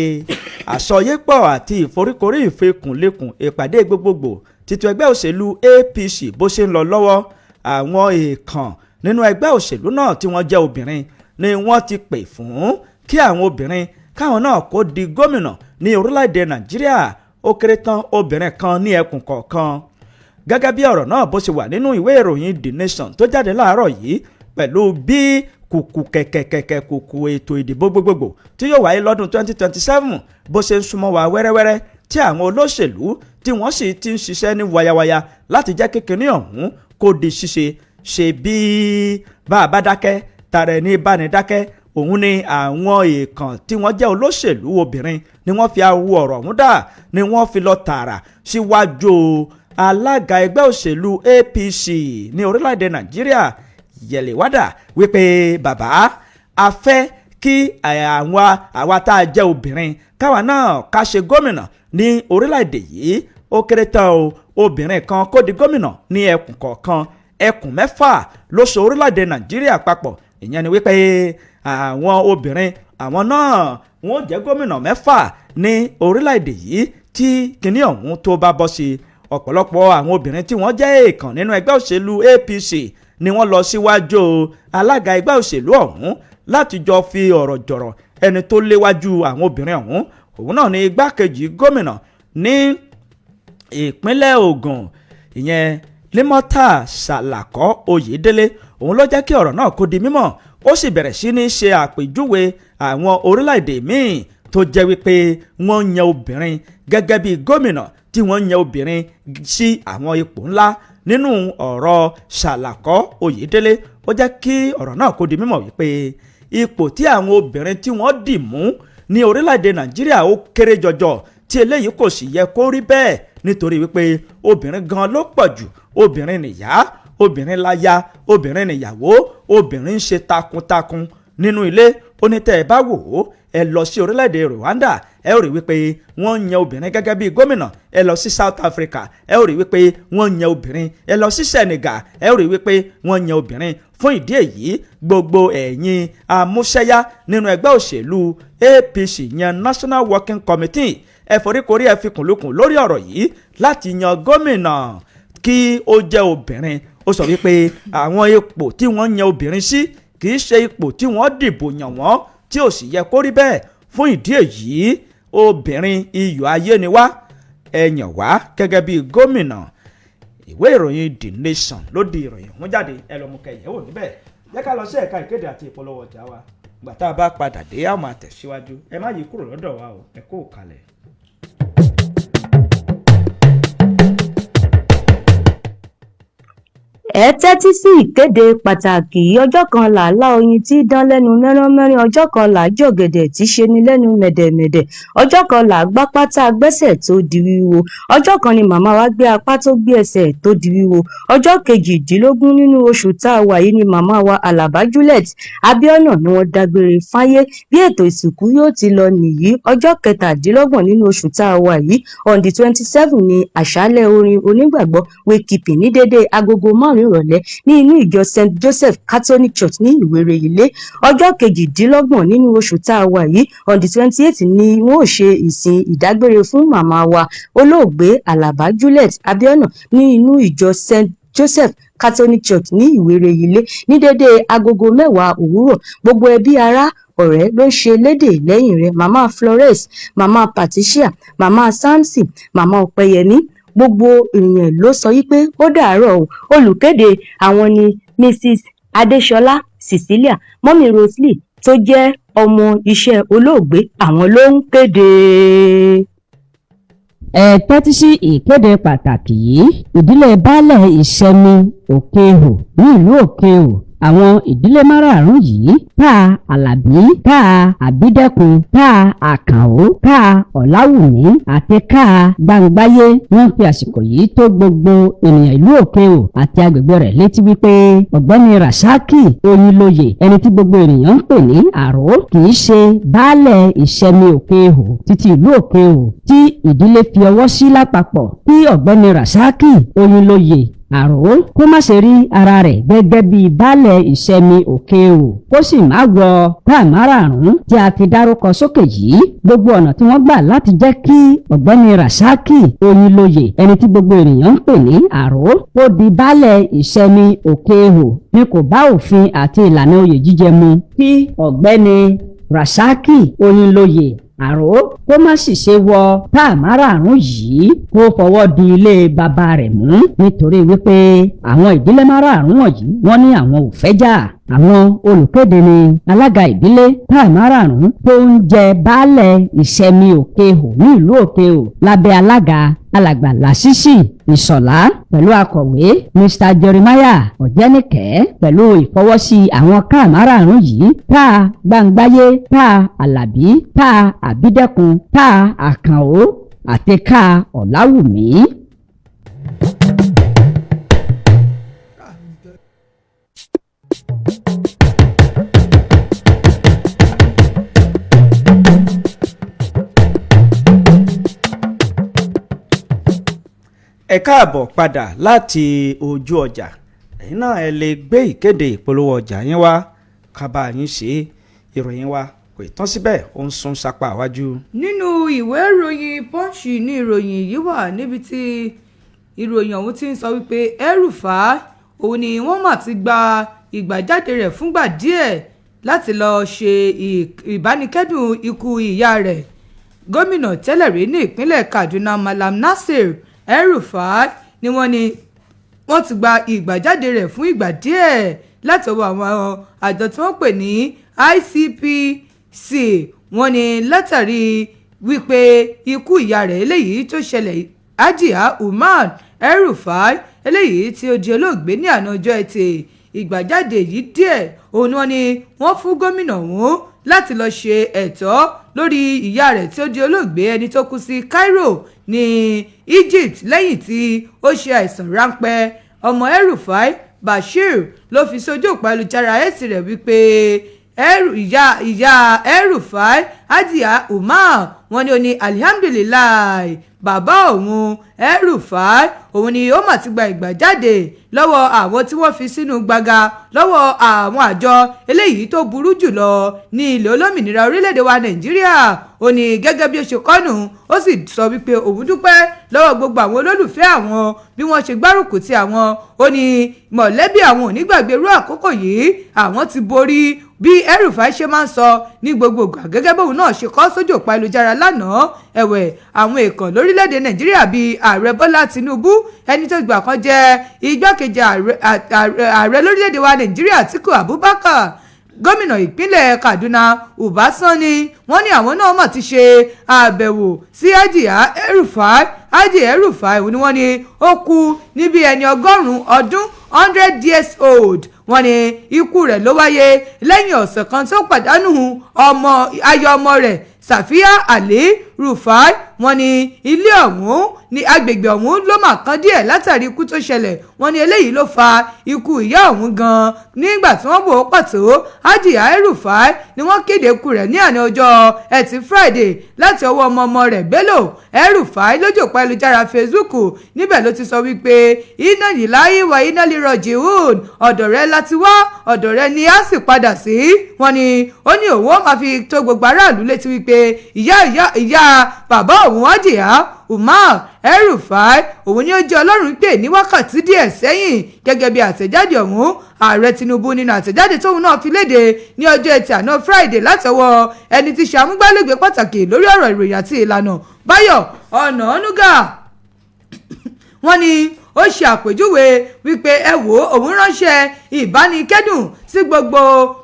àsọyépọ̀ àti ìforíkorí ìfekùnlẹ̀kùn ìpàdé gbogbogbò títún ẹgbẹ́ òṣèlú APC bó ṣe ń lọ lọ́wọ́ àwọn èèkàn nínú ẹgbẹ́ òṣèlú náà tí wọ́n jẹ́ obìnrin ni wọ́n ti pè fún kí àwọn obìnrin káwọn náà kó di gómìnà ní orílẹ̀-èdè Nàìjíríà ó kéré tán obìnrin kan ní ẹkùn kọ̀ọ̀kan gẹ́gẹ́ bí ọ̀rọ̀ náà bó ṣe wà nínú ìwé ìròyìn The Nation tó jáde láàárọ̀ yìí pẹ̀lú bí kùkù kẹ̀kẹ̀kẹ̀kẹ̀ kùkù ètò ìdìbò gbogbogbò tí yóò wáyé lọ́dún 2027 bó ṣe ń súnmọ́ wa wẹ́rẹ́wẹ́rẹ́ tí àwọn olóṣèlú tí wọ́n sì ti ń ṣiṣẹ́ ní wayawaya láti jẹ́ kékeré ọ̀hún kó di ṣíṣe ṣe bí bá a bá dákẹ́ tààrẹ ní bánidákẹ́ òun ni àwọn èèkàn tí wọ́n jẹ́ olóṣèlú obìnrin ni wọ́n fi awo ọ̀rọ̀ ọ̀hún dà ni wọ́n fi lọ tààrà síwájú alága ẹgbẹ́ òṣèlú APC ní orílẹ̀-èdè Nàìjíríà Yẹ̀lẹ̀wádà wípé bàbá a fẹ́ kí àwa tá a jẹ́ obìnrin káwa náà ká ṣe gómìnà ní orílẹ̀-èdè yìí ó kéré tán o obìnrin kan kó di gómìnà ní ẹkùn kọ̀ọ̀kan ẹkùn 6 ló so orílẹ̀-èdè Nàìjíríà papọ̀ ìyẹn ni wípé àwọn obìnrin àwọn náà wọ́n jẹ́ gómìnà 6 ní orílẹ̀-èdè yìí tí kinní ọ̀hún tó bá bọ́ sí ọ̀pọ̀lọpọ̀ àwọn obìnrin tí wọ́n jẹ́ èèkàn nínú ẹgbẹ́ òṣèlú APC ni wọ́n lọ síwájú alága ẹgbẹ́ òṣèlú ọ̀hún láti jọ fi ọ̀rọ̀ jọ̀rọ̀ ẹni tó léwájú àwọn obìnrin ọ̀hún òun náà ni igbákejì gómìnà ní ìpínlẹ̀ Ogun ìyẹn Limota Salako Oyedele òun ló jẹ́ kí ọ̀rọ̀ náà kó di mímọ̀ ó sì bẹ̀rẹ̀ sí ní ṣe àpèjúwe àwọn orílẹ̀-èdè míì tó jẹ́ wípé wọ́n yan obìnrin gẹ́gẹ́ bí gómìnà tí wọ́n yan obìnrin sí àwọn ipò ńlá nínú ọ̀rọ̀ Salako Oyedele ó jẹ́ kí ọ̀rọ̀ náà kó di mímọ̀ wípé ipò tí àwọn obìnrin tí wọ́n dì mú ní orílẹ̀-èdè Nàìjíríà ó kéré jọjọ tí eléyìí kò sì yẹ kó rí bẹ́ẹ̀ nítorí wípé obìnrin gan ló pọ̀ jù obìnrin nìyá obìnrin láya obìnrin nìyàwó obìnrin ń ṣe takuntakun nínú ilé ó ní tẹ́ ẹ bá wò ó ẹ lọ sí orílẹ̀-èdè Rwanda ẹ ó rí wípé wọ́n yan obìnrin gẹ́gẹ́ bí gómìnà ẹ lọ sí South Africa ẹ ó rí wípé wọ́n yan obìnrin ẹ lọ sí Senegal ẹ ó rí wípé wọ́n yan obìnrin fún ìdí èyí gbogbo ẹ̀yin amúṣẹ́yá nínú ẹgbẹ́ òṣèlú APC yan National Working Committee ẹ foríkorí ẹ fikùnlukùn lórí ọ̀rọ̀ yìí láti yan gómìnà kí ó jẹ́ obìnrin ó sọ wípé àwọn ipò tí wọ́n yan obìnrin sí kì í ṣe ipò tí wọ́n dìbò yàn wọ́n tí ò sì yẹ kó rí bẹ́ẹ̀ fún ìdí èyí obìnrin iyọ̀ ayé ni wá ẹ yàn wá gẹ́gẹ́ bí gómìnà ìwé ìròyìn The Nation ló di ìròyìn mú jáde ẹ lọ mú kẹyẹ̀wò níbẹ̀ jẹ́ ká lọ sí ẹ̀ka ìkéde àti ìpolówó ọjà wa gbà tá a bá padà dé a máa tẹ̀síwájú ẹ má yí kúrò lọ́dọ̀ wa o ẹ kó kalẹ̀. ẹ tẹ́tí sí ìkéde pàtàkì ọjọ́ kan làálàá oyin tí dán lẹ́nu mẹ́rán-mẹ́rin ọjọ́ kan làá jọ̀gẹ̀dẹ̀ tí ṣe ni lẹ́nu mẹ̀dẹ̀mẹ̀dẹ̀ ọjọ́ kan làá gbá pátá gbẹ́sẹ̀ tó di wíwo ọjọ́ kan ni màmá wa gbé apá tó gbé ẹsẹ̀ tó di wíwo ọjọ́ 18 nínú oṣù tá a wà yìí ni màmá wa Àlàbá Juliet Abíọ́nà ni wọ́n dágbére fáyé bí ètò ìsìnkú yóò ti lọ nìyí ọjọ́ 27 nínú oṣù tá a wà yìí on the 27 ni àṣálẹ́ orin onígbàgbọ́ wake keeping ní dédé agogo 5 márùn ìrọ̀lẹ́ ní inú ìjọ St Joseph Catholic Church ní Ìwéré Ilé. Ọjọ́ 28 nínú oṣù tá a wà yìí on the 28 ni wọ́n ò ṣe ìsìn ìdágbére fún màmá wa olóògbé Àlàbá Juliet Abiona ní inú ìjọ St Joseph Catholic Church ní Ìwéré Ilé ní dédé agogo 10 òwúrọ̀. Gbogbo ẹbí ará ọ̀rẹ́ ló ń ṣe lédè lẹ́yìn rẹ̀. Màmá Florence, màmá Patricia, màmá Samson, màmá Ọpẹ́yẹmí, gbogbo èèyàn ló sọ yí pé ó dàárọ̀ o. Olùkéde àwọn ni Mrs Adéṣọlá Cecilia, mọ́mí Rosalie tó jẹ́ ọmọ iṣẹ́ olóògbé, àwọn ló ń kéde. Ẹ tẹ́tí sí ìkéde pàtàkì yìí. Ìdílé baálẹ̀ ìṣẹ́mi Òkèhò ní ìlú Òkèhò, àwọn ìdílé márààrún yìí ká Àlàbí, ká Àbídẹ́kun, ká Àkànó, ká Ọ̀làwùmí àti ká Gbàǹgbáyé wọ́n fi àsìkò yìí tó gbogbo ènìyàn ìlú Òkèhò àti agbègbè rẹ̀ létí wípé ọ̀gbẹ́ni Rasaki Oyinlóye, ẹni tí gbogbo ènìyàn ń pè ní Àró, kì í ṣe baálẹ̀ ìṣẹ́mi Òkèhò títí ìlú Òkèhò tí ìdílé fi ọwọ́ sí lápapọ̀ kí ọ̀gbẹ́ni Rasaki Oyinlóye Àró kó má ṣe rí ara rẹ̀ gẹ́gẹ́ bí baálẹ̀ ìṣẹ́mi Òkèhò, kó sì má wọ káà márààrún tí a fi dárúkọ sókè yìí. Gbogbo ọ̀nà tí wọ́n gbà láti jẹ́ kí ọ̀gbẹ́ni Rasaki Oyinlóye, ẹni tí gbogbo ènìyàn ń pè ní Àró, ó di baálẹ̀ ìṣẹ́mi Òkèhò ni kò bá òfin àti ìlànà oyè jíjẹ mu. Kí ọ̀gbẹ́ni Rasaki Oyinlóye Àró kó má sì ṣe wọ káà márààrún yìí kó fọwọ́ di ilé bàbá rẹ̀ mú, nítorí wípé àwọn ìdílé márààrún wọ̀nyí wọ́n ní àwọn ò fẹ́ jà. Àwọn olùkéde ni alága ìdílé káà márààrún tó ń jẹ baálẹ̀ ìṣẹ́mi Òkèhò ní ìlú Òkèhò lábẹ́ alága alàgbà Lásìsì Ìṣọ̀lá pẹ̀lú akọ̀wé Mr Jeremiah Ọ̀jẹ́nìkẹ́ pẹ̀lú ìfọwọ́sí àwọn káà márààrún yìí: káà Gbàǹgbáyé, káà Àlàbí, káà Àbídẹ́kun, káà Àkànó àti káà Ọ̀làwùmí. Ẹ káàbọ̀ padà láti ojú ọjà. Ẹ̀yin náà ẹ lè gbé ìkéde ìpolówó ọjà yín wá ká bá yín ṣe ìròyìn wa kò tán síbẹ̀, ó ń sún sápá iwájú. Nínú ìwé ìròyìn Punch ní ìròyìn yìí wà, níbi tí ìròyìn ọ̀hún ti ń sọ wípé El-Rufai òun ni wọ́n mà ti gba ìgbàjáde rẹ̀ fúngbà díẹ̀ láti lọ ṣe ìbánikẹ́dùn ikú ìyá rẹ̀. Gómìnà tẹ́lẹ̀ rí ní ìpínlẹ̀ Kaduna Malam Nasir El-Rufai ni wọ́n ti gba ìgbàjáde rẹ̀ fún ìgbà díẹ̀ láti ọwọ́ àwọn àjọ tí wọ́n pè ní ICPC. Wọ́n ní látàrí wípé ikú ìyá rẹ̀ eléyìí tó ṣẹlẹ̀, Hajiya Umar El-Rufai eléyìí tí ó di olóògbé ní àná ọjọ́ Ẹtì. Ìgbàjáde yìí díẹ̀ òun ni wọ́n fún gómìnà ọ̀hún láti lọ ṣe ẹ̀tọ́ lórí ìyá rẹ̀ tí ó di olóògbé, ẹni tó kú sí Cairo ní Egypt lẹ́yìn tí ó ṣe àìsàn ráńpẹ́. Ọmọ El-Rufai Bashir ló fi sójú òpó ayélujára ẹ̀sìn rẹ̀ wípé ìyá El-Rufai Hajiya Umar wọ́n ní ó ní alihamdulilayi, bàbá òun El-Rufai òun ni ó mà ti gba ìgbàjáde lọ́wọ́ àwọn tí wọ́n fi sínú gbàgà lọ́wọ́ àwọn àjọ eléyìí tó burú jùlọ ní ilẹ̀ olómìnira orílẹ̀-èdè wa Nàìjíríà. Ó ní gẹ́gẹ́ bí ó ṣe kọ́nù, ó sì sọ wípé òun dúpẹ́ lọ́wọ́ gbogbo àwọn olólùfẹ́ àwọn bí wọ́n ṣe gbárùkù ti àwọn. Ó ní mọ̀lẹ́bí àwọn ò ní gbàgbé irú àkókò yìí, àwọn ti borí bí El-Rufai ṣe máa ń sọ ní gbogbo ìgbà, gẹ́gẹ́ bóun náà ṣe kọ sójú òpó ayélujára lánàá. Ẹ̀wẹ̀, àwọn èèkàn lórílẹ̀‐èdè Nàìjíríà bíi ààrẹ Bọ́lá Tinubu, ẹni tó gbà kan jẹ́ igbákejì ààrẹ lórílẹ̀‐èdè wa Nàìjíríà Atiku Abubakar, gómìnà ìpínlẹ̀ Kaduna Ọbasanjo, wọ́n ní àwọn náà mọ̀ ti ṣe àbẹ̀wò sí Hajiya El-Rufai. Hajiya El-Rufai ni wọ́n ní ó kú níbi ẹni 100 ọdún 100 years old. Wọ́n ní ikú rẹ̀ ló wáyé lẹ́yìn ọ̀sẹ̀ kan tó pàdánù ayọ̀ ọmọ rẹ̀ Safia Ali Rufai wọ́n ní ilé ọ̀hún ní agbègbè ọ̀hún ló mà kán díẹ̀ látàrí ikú tó ṣẹlẹ̀ wọ́n ní eléyìí ló fa ikú ìyá ọ̀hún gan-an nígbà tí wọ́n wò ó pàtó Hajiya Rufai ni wọ́n kéde ikú rẹ̀ ní àná ọjọ́ Ẹtì Friday láti ọwọ́ ọmọ rẹ̀ Bello Rufai lójú òpó ayélujára Facebook níbẹ̀ ló ti sọ wípé iná lillahi wa inna ilaihi raji'un ọ̀dọ̀ rẹ̀ láti wá ọ̀dọ̀ rẹ̀ ni a sì padà sí wọ́n ní ó ní òun ó máa fi tó gbogbo aráàlú létí wípé ìyá bàbá òun Hajiya Umar Rufai òun ni ó jẹ́ Ọlọ́run pè ní wákàtí díẹ̀ sẹ́yìn gẹ́gẹ́ bí àtẹ̀jáde ọ̀hún ààrẹ Tinubu nínú àtẹ̀jáde tóun náà fi léde ní ọjọ́ Ẹtì àná Friday látọwọ́ ẹni tí ṣe amúgbálẹ́gbẹ̀ẹ́ pàtàkì lórí ọ̀rọ̀ ìròyìn àti ìlànà Báyọ̀ Ọ̀nànúgà wọ́n ní ó ṣe àpèjúwe wípé ẹ wò òun ránṣẹ́ ìbánikẹ́dùn sí gbogbo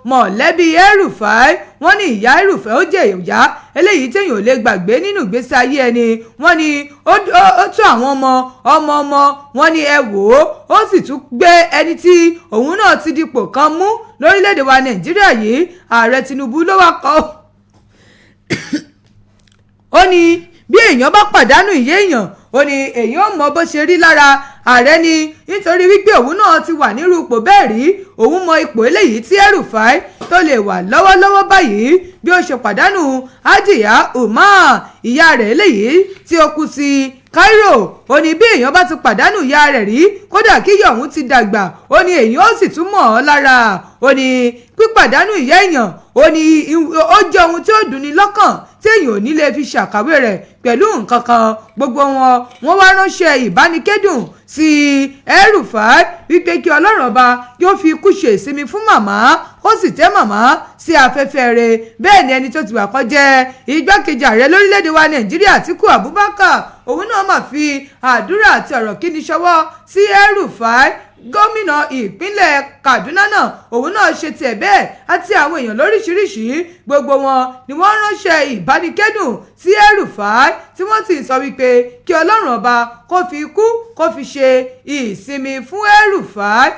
mọ̀lẹ́bí Rufai wọ́n ní ìyá Rufai ó jẹ́ ìyá eléyìí téèyàn ò lè gbàgbé nínú ìgbésí ayé ẹni wọ́n ní ó tún àwọn ọmọ wọ́n ní ẹ wò ó sì tún gbé ẹni tí òun náà ti dipò kan mú lórílẹ̀‐èdè wa Nàìjíríà yìí ààrẹ Tinubu ló wá kọ́ ó ní bí èèyàn bá pàdánù ìyá èèyàn ó ní èèyàn mọ bó ṣe rí lára ààrẹ ni nítorí wípé òun náà ti wà nírú ipò bẹ́ẹ̀ rí òun mọ ipò eléyìí tí Rufai tó lè wà lọ́wọ́lọ́wọ́ báyìí bí ó ṣe pàdánù Hajiya Umar ìyá rẹ̀ eléyìí tí ó kú sí Cairo ó ní bí èèyàn bá ti pàdánù ìyá rẹ̀ rí kódà kí ìyá òun ti dàgbà ó ní èèyàn ó sì tún mọ̀ ọ́ lára ó ní pípàdánù ìyá èèyàn ó ní ó jẹ́ ohun tí ó dùn ní lọ́kàn tí èèyàn ò ní lè fi ṣàkàwé rẹ̀ pẹ̀lú nǹkan kan gbogbo wọn wá ránṣẹ́ ìbánikẹ́dùn sí Rufai wípé kí Ọlọ́run ọba kí ó fi ikú ṣe ìsinmi fún màmá ó sì tẹ́ màmá sí afẹ́fẹ́ rẹ̀ bẹ́ẹ̀ ni ẹni tó ti wà kó jẹ́ igbákejì ààrẹ lórílẹ̀‐èdè wa Nàìjíríà Àtíkù Abubakar òun náà mà fi àdúrà àti ọ̀rọ̀ kíni ṣọwọ́ sí Rufai gómìnà ìpínlẹ̀ Kaduna náà òun náà ṣe tiẹ̀ bẹ́ẹ̀ àti àwọn èèyàn lóríṣiríṣi gbogbo wọn ni wọ́n ránṣẹ́ ìbánikẹ́dùn sí Rufai tí wọ́n sì sọ wípé kí Ọlọ́run ọba kó fi ikú kó fi ṣe ìsinmi fún Rufai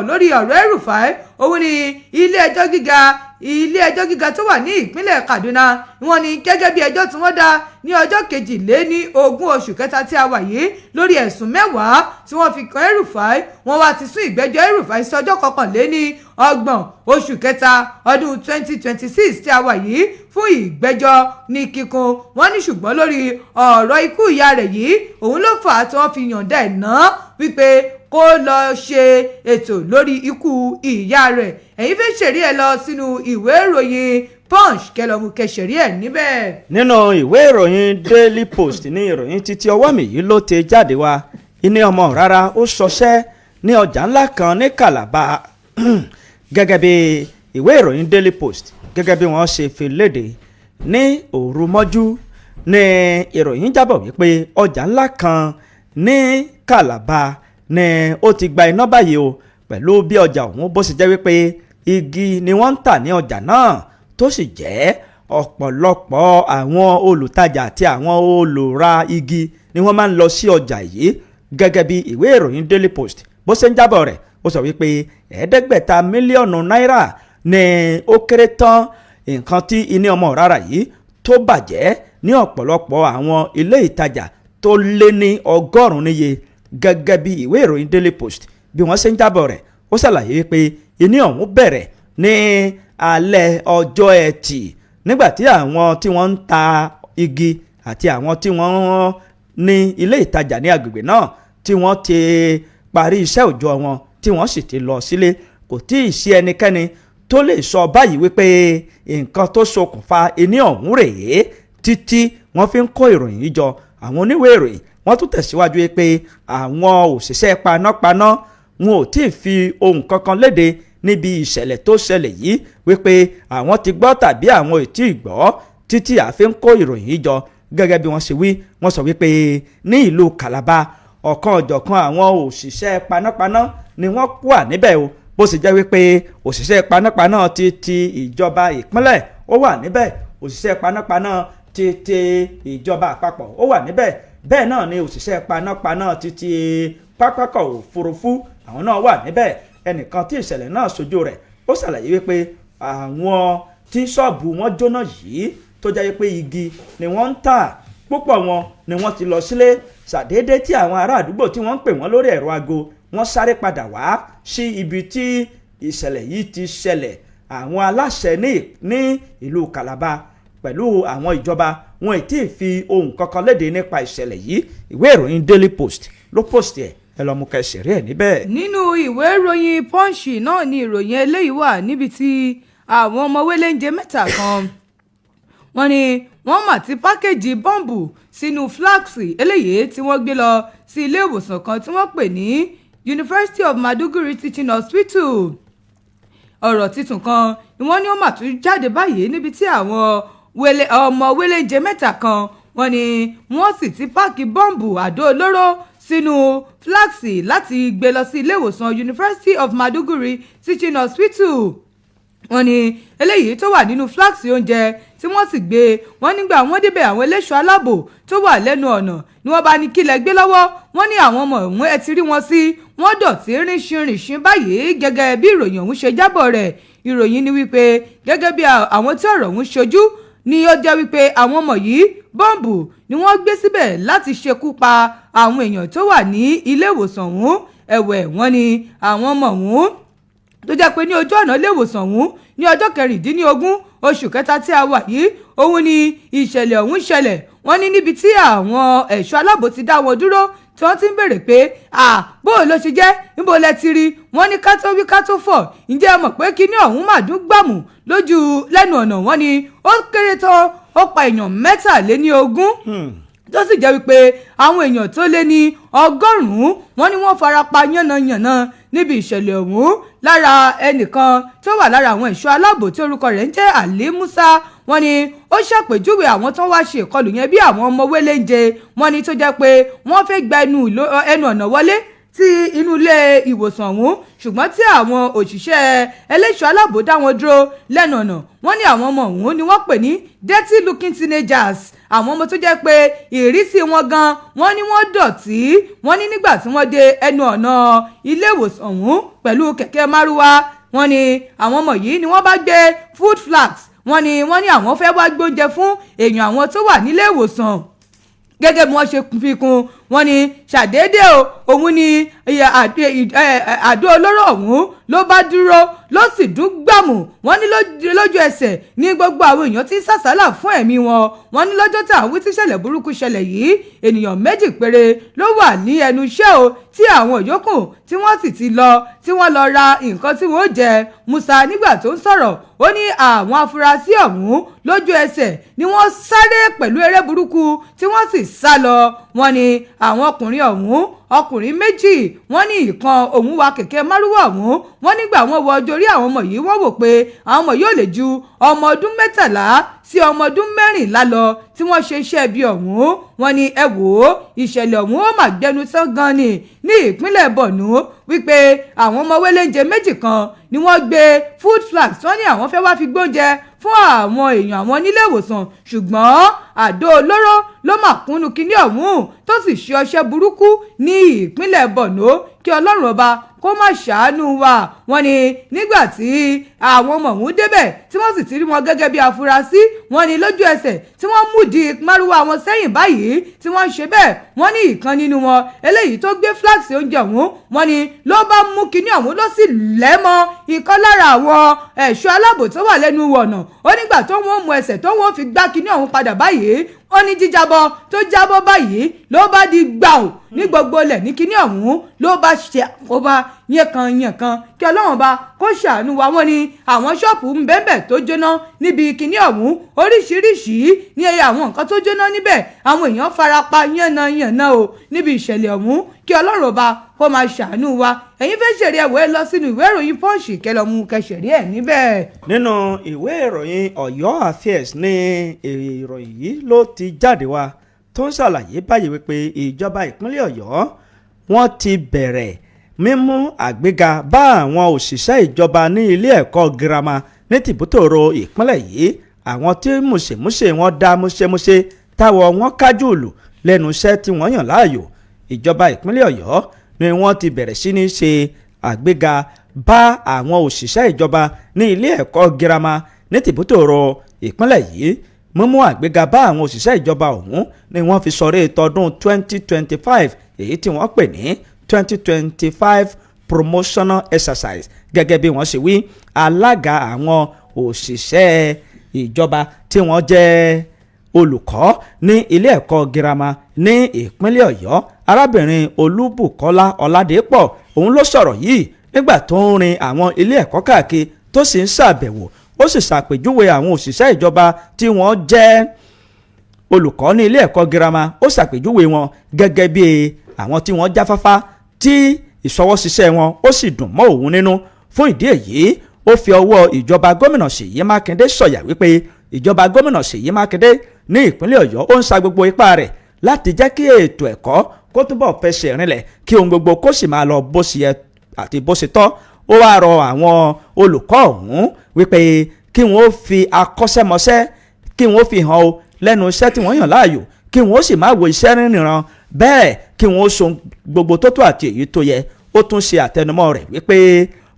lórí ọ̀rọ̀ Rufai òun ni ilé ẹjọ́ gíga tó wà ní ìpínlẹ̀ Kaduna wọ́n ní gẹ́gẹ́ bí ẹjọ́ tí wọ́n dá ní ọjọ́ 22 oṣù kẹta tí a wà yìí lórí ẹ̀sùn 10 tí wọ́n fi kan Rufai wọ́n wá ti sún ìgbẹ́jọ́ Rufai sí ọjọ́ 21 oṣù kẹta ọdún 2026 tí a wà yìí fún ìgbẹ́jọ́ ní kíkún wọ́n ní ṣùgbọ́n lórí ọ̀rọ̀ ikú ìyá rẹ̀ yìí òun ló fà á tí wọ́n fi yànda ẹ̀ ná wípé kó lọ ṣe ètò lórí ikú ìyá rẹ̀ ẹ̀yin fẹ́ ṣẹ̀rí ẹ̀ lọ sínú ìwé ìròyìn Punch kẹlọ́mù kẹsẹ̀rí ẹ̀ níbẹ̀. nínú ìwé ìròyìn Daily Post ní ìròyìn títí ọwọ́ mi yìí ló ti jáde wá iní ọmọ rárá ó ṣọṣẹ́ ní ọjà ńlá kan ní Calabar gẹ́gẹ́ bí ìwé ìròyìn Daily Post gẹ́gẹ́ bí wọ́n ṣe fi léde ní òru mọ́jú ní ìròyìn jábọ̀ wípé ọjà ńlá kan ní Calabar ni ó ti gba iná báyìí o pẹ̀lú bí ọjà ọ̀hún bó ṣe jẹ́ wípé igi ni wọ́n ń tà ní ọjà náà tó sì jẹ́ ọ̀pọ̀lọpọ̀ àwọn olùtajà àti àwọn olùra igi ni wọ́n máa ń lọ sí ọjà yìí gẹ́gẹ́ bí ìwé ìròyìn Daily Post bó ṣe ń jábọ̀ rẹ̀ ó sọ wípé 500 mílíọ̀nù náírà ni ó kéré tán nǹkan tí iní ọmọ rárá yìí tó bàjẹ́ ní ọ̀pọ̀lọpọ̀ àwọn ilé ìtajà tó lé ní 100 níye gẹ́gẹ́ bí ìwé ìròyìn Daily Post bí wọ́n ṣe ń jábọ̀ rẹ̀ ó ṣàlàyé wípé iní ọ̀hún bẹ̀rẹ̀ ní alẹ́ ọjọ́ Ẹtì nígbàtí àwọn tí wọ́n ń ta igi àti àwọn tí wọ́n ní ilé ìtajà ní agbègbè náà tí wọ́n ti parí iṣẹ́ òòjọ́ wọn tí wọ́n sì ti lọ sílé kò tí ì sí ẹnikẹ́ni tó lè sọ báyìí wípé nǹkan tó ṣokùnfà iní ọ̀hún rèé títí wọ́n fi ń kó ìròyìn yìí jọ àwọn oníwèé ìròyìn wọ́n tún tẹ̀síwájú pé àwọn òṣìṣẹ́ panápaná wọn ò tí ì fi ohun kankan léde níbi ìṣẹ̀lẹ̀ tó ṣẹlẹ̀ yìí wípé àwọn ti gbọ́ tàbí àwọn ò tí ì gbọ́ títí àfi ń kó ìròyìn yìí jọ gẹ́gẹ́ bí wọ́n ṣe wí wọ́n sọ wípé ní ìlú Calabar ọ̀kan ọ̀jọ̀kan àwọn òṣìṣẹ́ panápaná ni wọ́n wà níbẹ̀ o bó sì jẹ́ wípé òṣìṣẹ́ panápaná ti ìjọba ìpínlẹ̀ ó wà níbẹ̀ òṣìṣẹ́ panápaná ti ìjọba àpapọ̀ ó wà níbẹ̀ bẹ́ẹ̀ náà ni òṣìṣẹ́ panápaná ti pápákọ̀ òfurufú àwọn náà wà níbẹ̀ ẹnìkan tí ìṣẹ̀lẹ̀ náà ṣojú rẹ̀ ó ṣàlàyé wípé àwọn tí ṣọ́ọ̀bù wọn jóná yìí tó tó jẹ́ pé igi ni wọ́n ń tà púpọ̀ wọn ni wọ́n ti lọ sílé ṣàdédé tí àwọn ará àdúgbò tí wọ́n ń pè wọ́n lórí ẹ̀rọ aago wọ́n sáré padà wá sí ibi tí ìṣẹ̀lẹ̀ yìí ti ṣẹlẹ̀. Àwọn aláṣẹ ní ìlú Calabar pẹ̀lú àwọn ìjọba wọn ì tí ì fi ohun kankan léde nípa ìṣẹ̀lẹ̀ yìí. Ìwé ìròyìn Daily Post ló post ẹ̀ ẹ lọ mú kẹsìrì ẹ̀ níbẹ̀. nínú ìwé ìròyìn Punch náà ni ìròyìn eléyìí wà níbi tí àwọn ọmọ wéléńjẹ mẹ́ta kan wọ́n ní wọ́n mà ti pákéjì bọ́ǹbù sínú flaski eléyìí tí wọ́n gbé lọ sí ilé ìwòsàn kan tí wọ́n pè ní University of Maiduguri Teaching Hospital. Ọ̀rọ̀ tuntun kan ni wọ́n ní ó mà tún jáde báyìí níbi tí àwọn ọmọ wéléńjẹ mẹ́ta kan wọ́n ní wọ́n sì ti páàkì bọ́ǹbù àdó olóró sínú flaski láti gbé lọ sí ilé ìwòsàn University of Maiduguri Teaching Hospital. Wọ́n ní eléyìí tó wà nínú flaski oúnjẹ tí wọ́n sì gbé wọ́n nígbà wọ́n débẹ̀ àwọn ẹlẹ́ṣọ́ aláàbò tó wà lẹ́nu ọ̀nà ni wọ́n bá ní kílẹ̀ gbé lọ́wọ́. Wọ́n ní àwọn ọmọ ọ̀hún ẹ ti rí wọn sí wọ́n dọ̀tí rínṣin báyìí gẹ́gẹ́ bí ìròyìn ọ̀hún ṣe jábọ̀ rẹ̀. Ìròyìn ni wípé gẹ́gẹ́ bí àwọn tí ọ̀rọ̀ ọ̀hún ṣojú ni ó jẹ́ wípé àwọn ọmọ yìí bọ́ǹbù ni wọ́n gbé síbẹ̀ láti ṣekú pa àwọn èèyàn tó wà ní ilé ìwòsàn ọ̀hún. Ẹ̀wẹ̀ wọ́n ní àwọn ọmọ ọ̀hún tó jẹ́ pé ní ojú ọ̀nà ilé ìwòsàn ọ̀hún ní ọjọ́ 16 oṣù kẹta tí a wà yìí òun ni ìṣẹ̀lẹ̀ ọ̀hún ṣẹlẹ̀. Wọ́n ní níbi tí àwọn ẹ̀ṣọ́ aláàbò ti dá wọn dúró tí wọ́n ti ń béèrè pé bó ló ṣe jẹ́ níbo lẹ ti rí. Wọ́n ní ká tó wí ká tó fọ̀ ǹjẹ́ ẹ mọ̀ pé kíní ọ̀hún mà dún gbàmù lójú lẹ́nu ọ̀nà. Wọ́n ní ó kéré tán ó pa èèyàn 23 tó sì jẹ́ wípé àwọn èèyàn tó lé ní 100 wọ́n ní wọ́n fara pa yánnayànna níbi ìṣẹ̀lẹ̀ ọ̀hún. Lára ẹnìkan tó wà lára àwọn ẹ̀ṣọ́ aláàbò tí orúkọ rẹ̀ ń jẹ́ Ali Musa wọ́n ní ó ṣàpèjúwe àwọn tó wá ṣe ìkọlù yẹn bí àwọn ọmọ wéléńjẹ. Wọ́n ní tó jẹ́ pé wọ́n fẹ́ gba ẹnu ọ̀nà wọlé sí inú ilé ìwòsàn ọ̀hún ṣùgbọ́n tí àwọn òṣìṣẹ́ ẹlẹ́ṣọ́ aláàbò dá wọn dúró lẹ́nu ọ̀nà. Wọ́n ní àwọn ọmọ ọ̀hún ni wọ́n pè ní dirty looking teenagers. Àwọn ọmọ tó jẹ́ pé ìrísí wọn gan wọ́n ní wọ́n dọ̀tí. Wọ́n ní nígbà tí wọ́n dé ẹnu ọ̀nà ilé ìwòsàn ọ̀hún pẹ̀lú kẹ̀kẹ́ márúwá wọ́n ní àwọn ọmọ yìí ni wọ́n bá gbé food flags wọ́n ní àwọn fẹ́ wá gbóúnjẹ fún èèyàn àwọn tó wà nílé ìwòsàn. Gẹ́gẹ́ bí wọ́n ṣe fi kún wọ́n ní ṣàdédé òun ni àdó olóró ọ̀hún ló bá dúró ló sì dún gbàmù. Wọ́n ní lójú ẹsẹ̀ ní gbogbo àwọn èèyàn tí ń sàsálà fún ẹ̀mí wọn. Wọ́n ní lọ́jọ́ tí àwọn tíṣẹ̀lẹ̀ burúkú ṣẹlẹ̀ yìí ènìyàn 2 péré ló wà ní ẹnu iṣẹ́ tí àwọn yòókù tí wọ́n sì ti lọ tí wọ́n lọ ra nǹkan tí wọ́n jẹ. Musa nígbà tó ń sọ̀rọ̀ ó ní àwọn afurasí ọ̀hún lójú ẹsẹ̀ ni wọ́n sáré pẹ̀lú eré burúkú tí wọ́n sì sá lọ. Wọ́n ní àwọn ọkùnrin 2 wọ́n ní ìkan òun wa kẹ̀kẹ́ márúwá ọ̀hún. Wọ́n nígbà wọ́n wọ ọjọ́ orí àwọn ọmọ yìí wọ́n wò pé àwọn ọmọ yóò lè ju ọmọ ọdún 13 sí ọmọ ọdún 14 lọ tí wọ́n ṣe iṣẹ́ ibi ọ̀hún. Wọ́n ní ẹ wò ó ìṣẹ̀lẹ̀ ọ̀hún ó mà gbẹnu tán gan ni ní ìpínlẹ̀ Borno wípé àwọn ọmọ wéléńjẹ 2 kan ni wọ́n gbé food flags wọ́n ní àwọn fẹ́ wá fi gbóúnjẹ fún àwọn èèyàn àwọn nílé ìwòsàn ṣùgbọ́n àdó olóró ló mà kúnnú kinní ọ̀hún tó sì ṣe ọṣẹ́ burúkú ní ìpínlẹ̀ Borno. Kí Ọlọ́run ọba kó má ṣàánú wa. Wọ́n ní nígbà tí àwọn ọmọ ọ̀hún débẹ̀ tí wọ́n sì ti rí wọn gẹ́gẹ́ bí afurasí wọ́n ní lójú ẹsẹ̀ tí wọ́n mú di márúwá wọn sẹ́yìn báyìí tí wọ́n ń ṣe bẹ́ẹ̀ wọ́n ní ìkan nínú wọn eléyìí tó gbé flags oúnjẹ ọ̀hún wọ́n ní ló bá mú kinní ọ̀hún ló sì lẹ́mọ́ ìkan lára àwọn ẹ̀ṣọ́ aláàbò tó wà lẹ́nu ọ̀nà. Ó nígbà tó wọ́n mú ẹsẹ̀ tó wọ́n fi gbá kinní ọ̀hún padà báyìí ó ní jíjábọ́ tó jábọ́ báyìí ló bá di gbàù ní gbogbo ilẹ̀ ní kinní ọ̀hún ló bá ṣe àkóbá yẹ̀kan kí Ọlọ́run bá kó ṣàánú wa. Wọ́n ní àwọn ṣọ́ọ̀pù ń bẹ́ẹ̀ tó jóná níbi kinní ọ̀hún oríṣiríṣi ní ẹyẹ àwọn nǹkan tó jóná níbẹ̀ àwọn èèyàn farapa yànnà níbi ìṣẹ̀lẹ̀ ọ̀hún. Kí Ọlọ́run bá kó máa ṣàánú wa. Ẹ̀yin fẹ́ ṣèrè ẹ̀wẹ́ lọ sínú ìwé ìròyìn Punch kẹlọ́mú kẹsẹ̀rí ẹ̀ níbẹ̀. Nínú ìwé ìròyìn Ọ̀yọ́ Affairs ní ìròyìn yìí ló ti jáde wá tó ń ṣàlàyé báyìí wípé ìjọba ìpínlẹ̀ Ọ̀yọ́ wọ́n ti bẹ̀rẹ̀ mímú àgbéga bá àwọn òṣìṣẹ́ ìjọba ní ilé ẹ̀kọ́ girama ní tìbútòrò ìpínlẹ̀ yìí. Àwọn tí mùṣemúṣe wọn dá múṣemúṣe táwọn wọn kájú lù lẹ́nu iṣẹ́ tí wọ́n yàn láàyò. Ìjọba ìpínlẹ̀ Ọ̀yọ́ ni wọ́n ti bẹ̀rẹ̀ sí ní ṣe àgbéga bá àwọn òṣìṣẹ́ ìjọba ní ilé ẹ̀kọ́ girama ní tìbútòrò ìpínlẹ̀ yìí mímú àgbéga bá àwọn òṣìṣẹ́ ìjọba ọ̀hún ni wọ́n fi sọrí tọdún 2025 èyí tí wọ́n pè ní 2025 promotional exercise gẹ́gẹ́ bí wọ́n ṣe wí. Alága àwọn òṣìṣẹ́ ìjọba tí wọ́n jẹ́ olùkọ́ ní ilé ẹ̀kọ́ girama ní ìpínlẹ̀ Ọ̀yọ́ arábìnrin Olúbùkọ́lá Ọládépọ̀ òun ló sọ̀rọ̀ yìí nígbà tó ń rin àwọn ilé ẹ̀kọ́ káàkiri tó sì ń ṣàbẹ̀wò ó sì ṣàpèjúwe àwọn òṣìṣẹ́ ìjọba tí wọ́n jẹ́ olùkọ́ ní ilé ẹ̀kọ́ girama ó ṣàpèjúwe wọn gẹ́gẹ́ bí àwọn tí wọ́n jáfáfá tí ìṣọwọ́ṣiṣẹ́ wọn ó sì dùn mọ́ òun nínú. Fún ìdí èyí ó fi ọwọ́ ìjọba gómìnà Ṣèyí Mákindé sọ̀yà wípé ìjọba gómìnà Ṣèyí Mákindé ní ìpínlẹ̀ Ọ̀yọ́ ó ń sa gbogbo ipá rẹ̀ láti jẹ́ kí ètò ẹ̀kọ́ kó túbọ̀ fẹsẹ̀ rinlẹ̀ kí ohun gbogbo kó sì máa lọ bó ṣe yẹ àti bó ṣe tọ́. Ó wá rọ àwọn olùkọ́ ọ̀hún wípé kí wọ́n fi akọ́ṣẹ́mọṣẹ́ kí wọ́n fi hàn ó lẹ́nu iṣẹ́ tí wọ́n yàn láàyò kí wọ́n sì máa wo iṣẹ́ ríran bẹ́ẹ̀ kí wọ́n so gbogbo tó tó àti èyí tó yẹ. Ó tún ṣe àtẹnumọ́ rẹ̀ wípé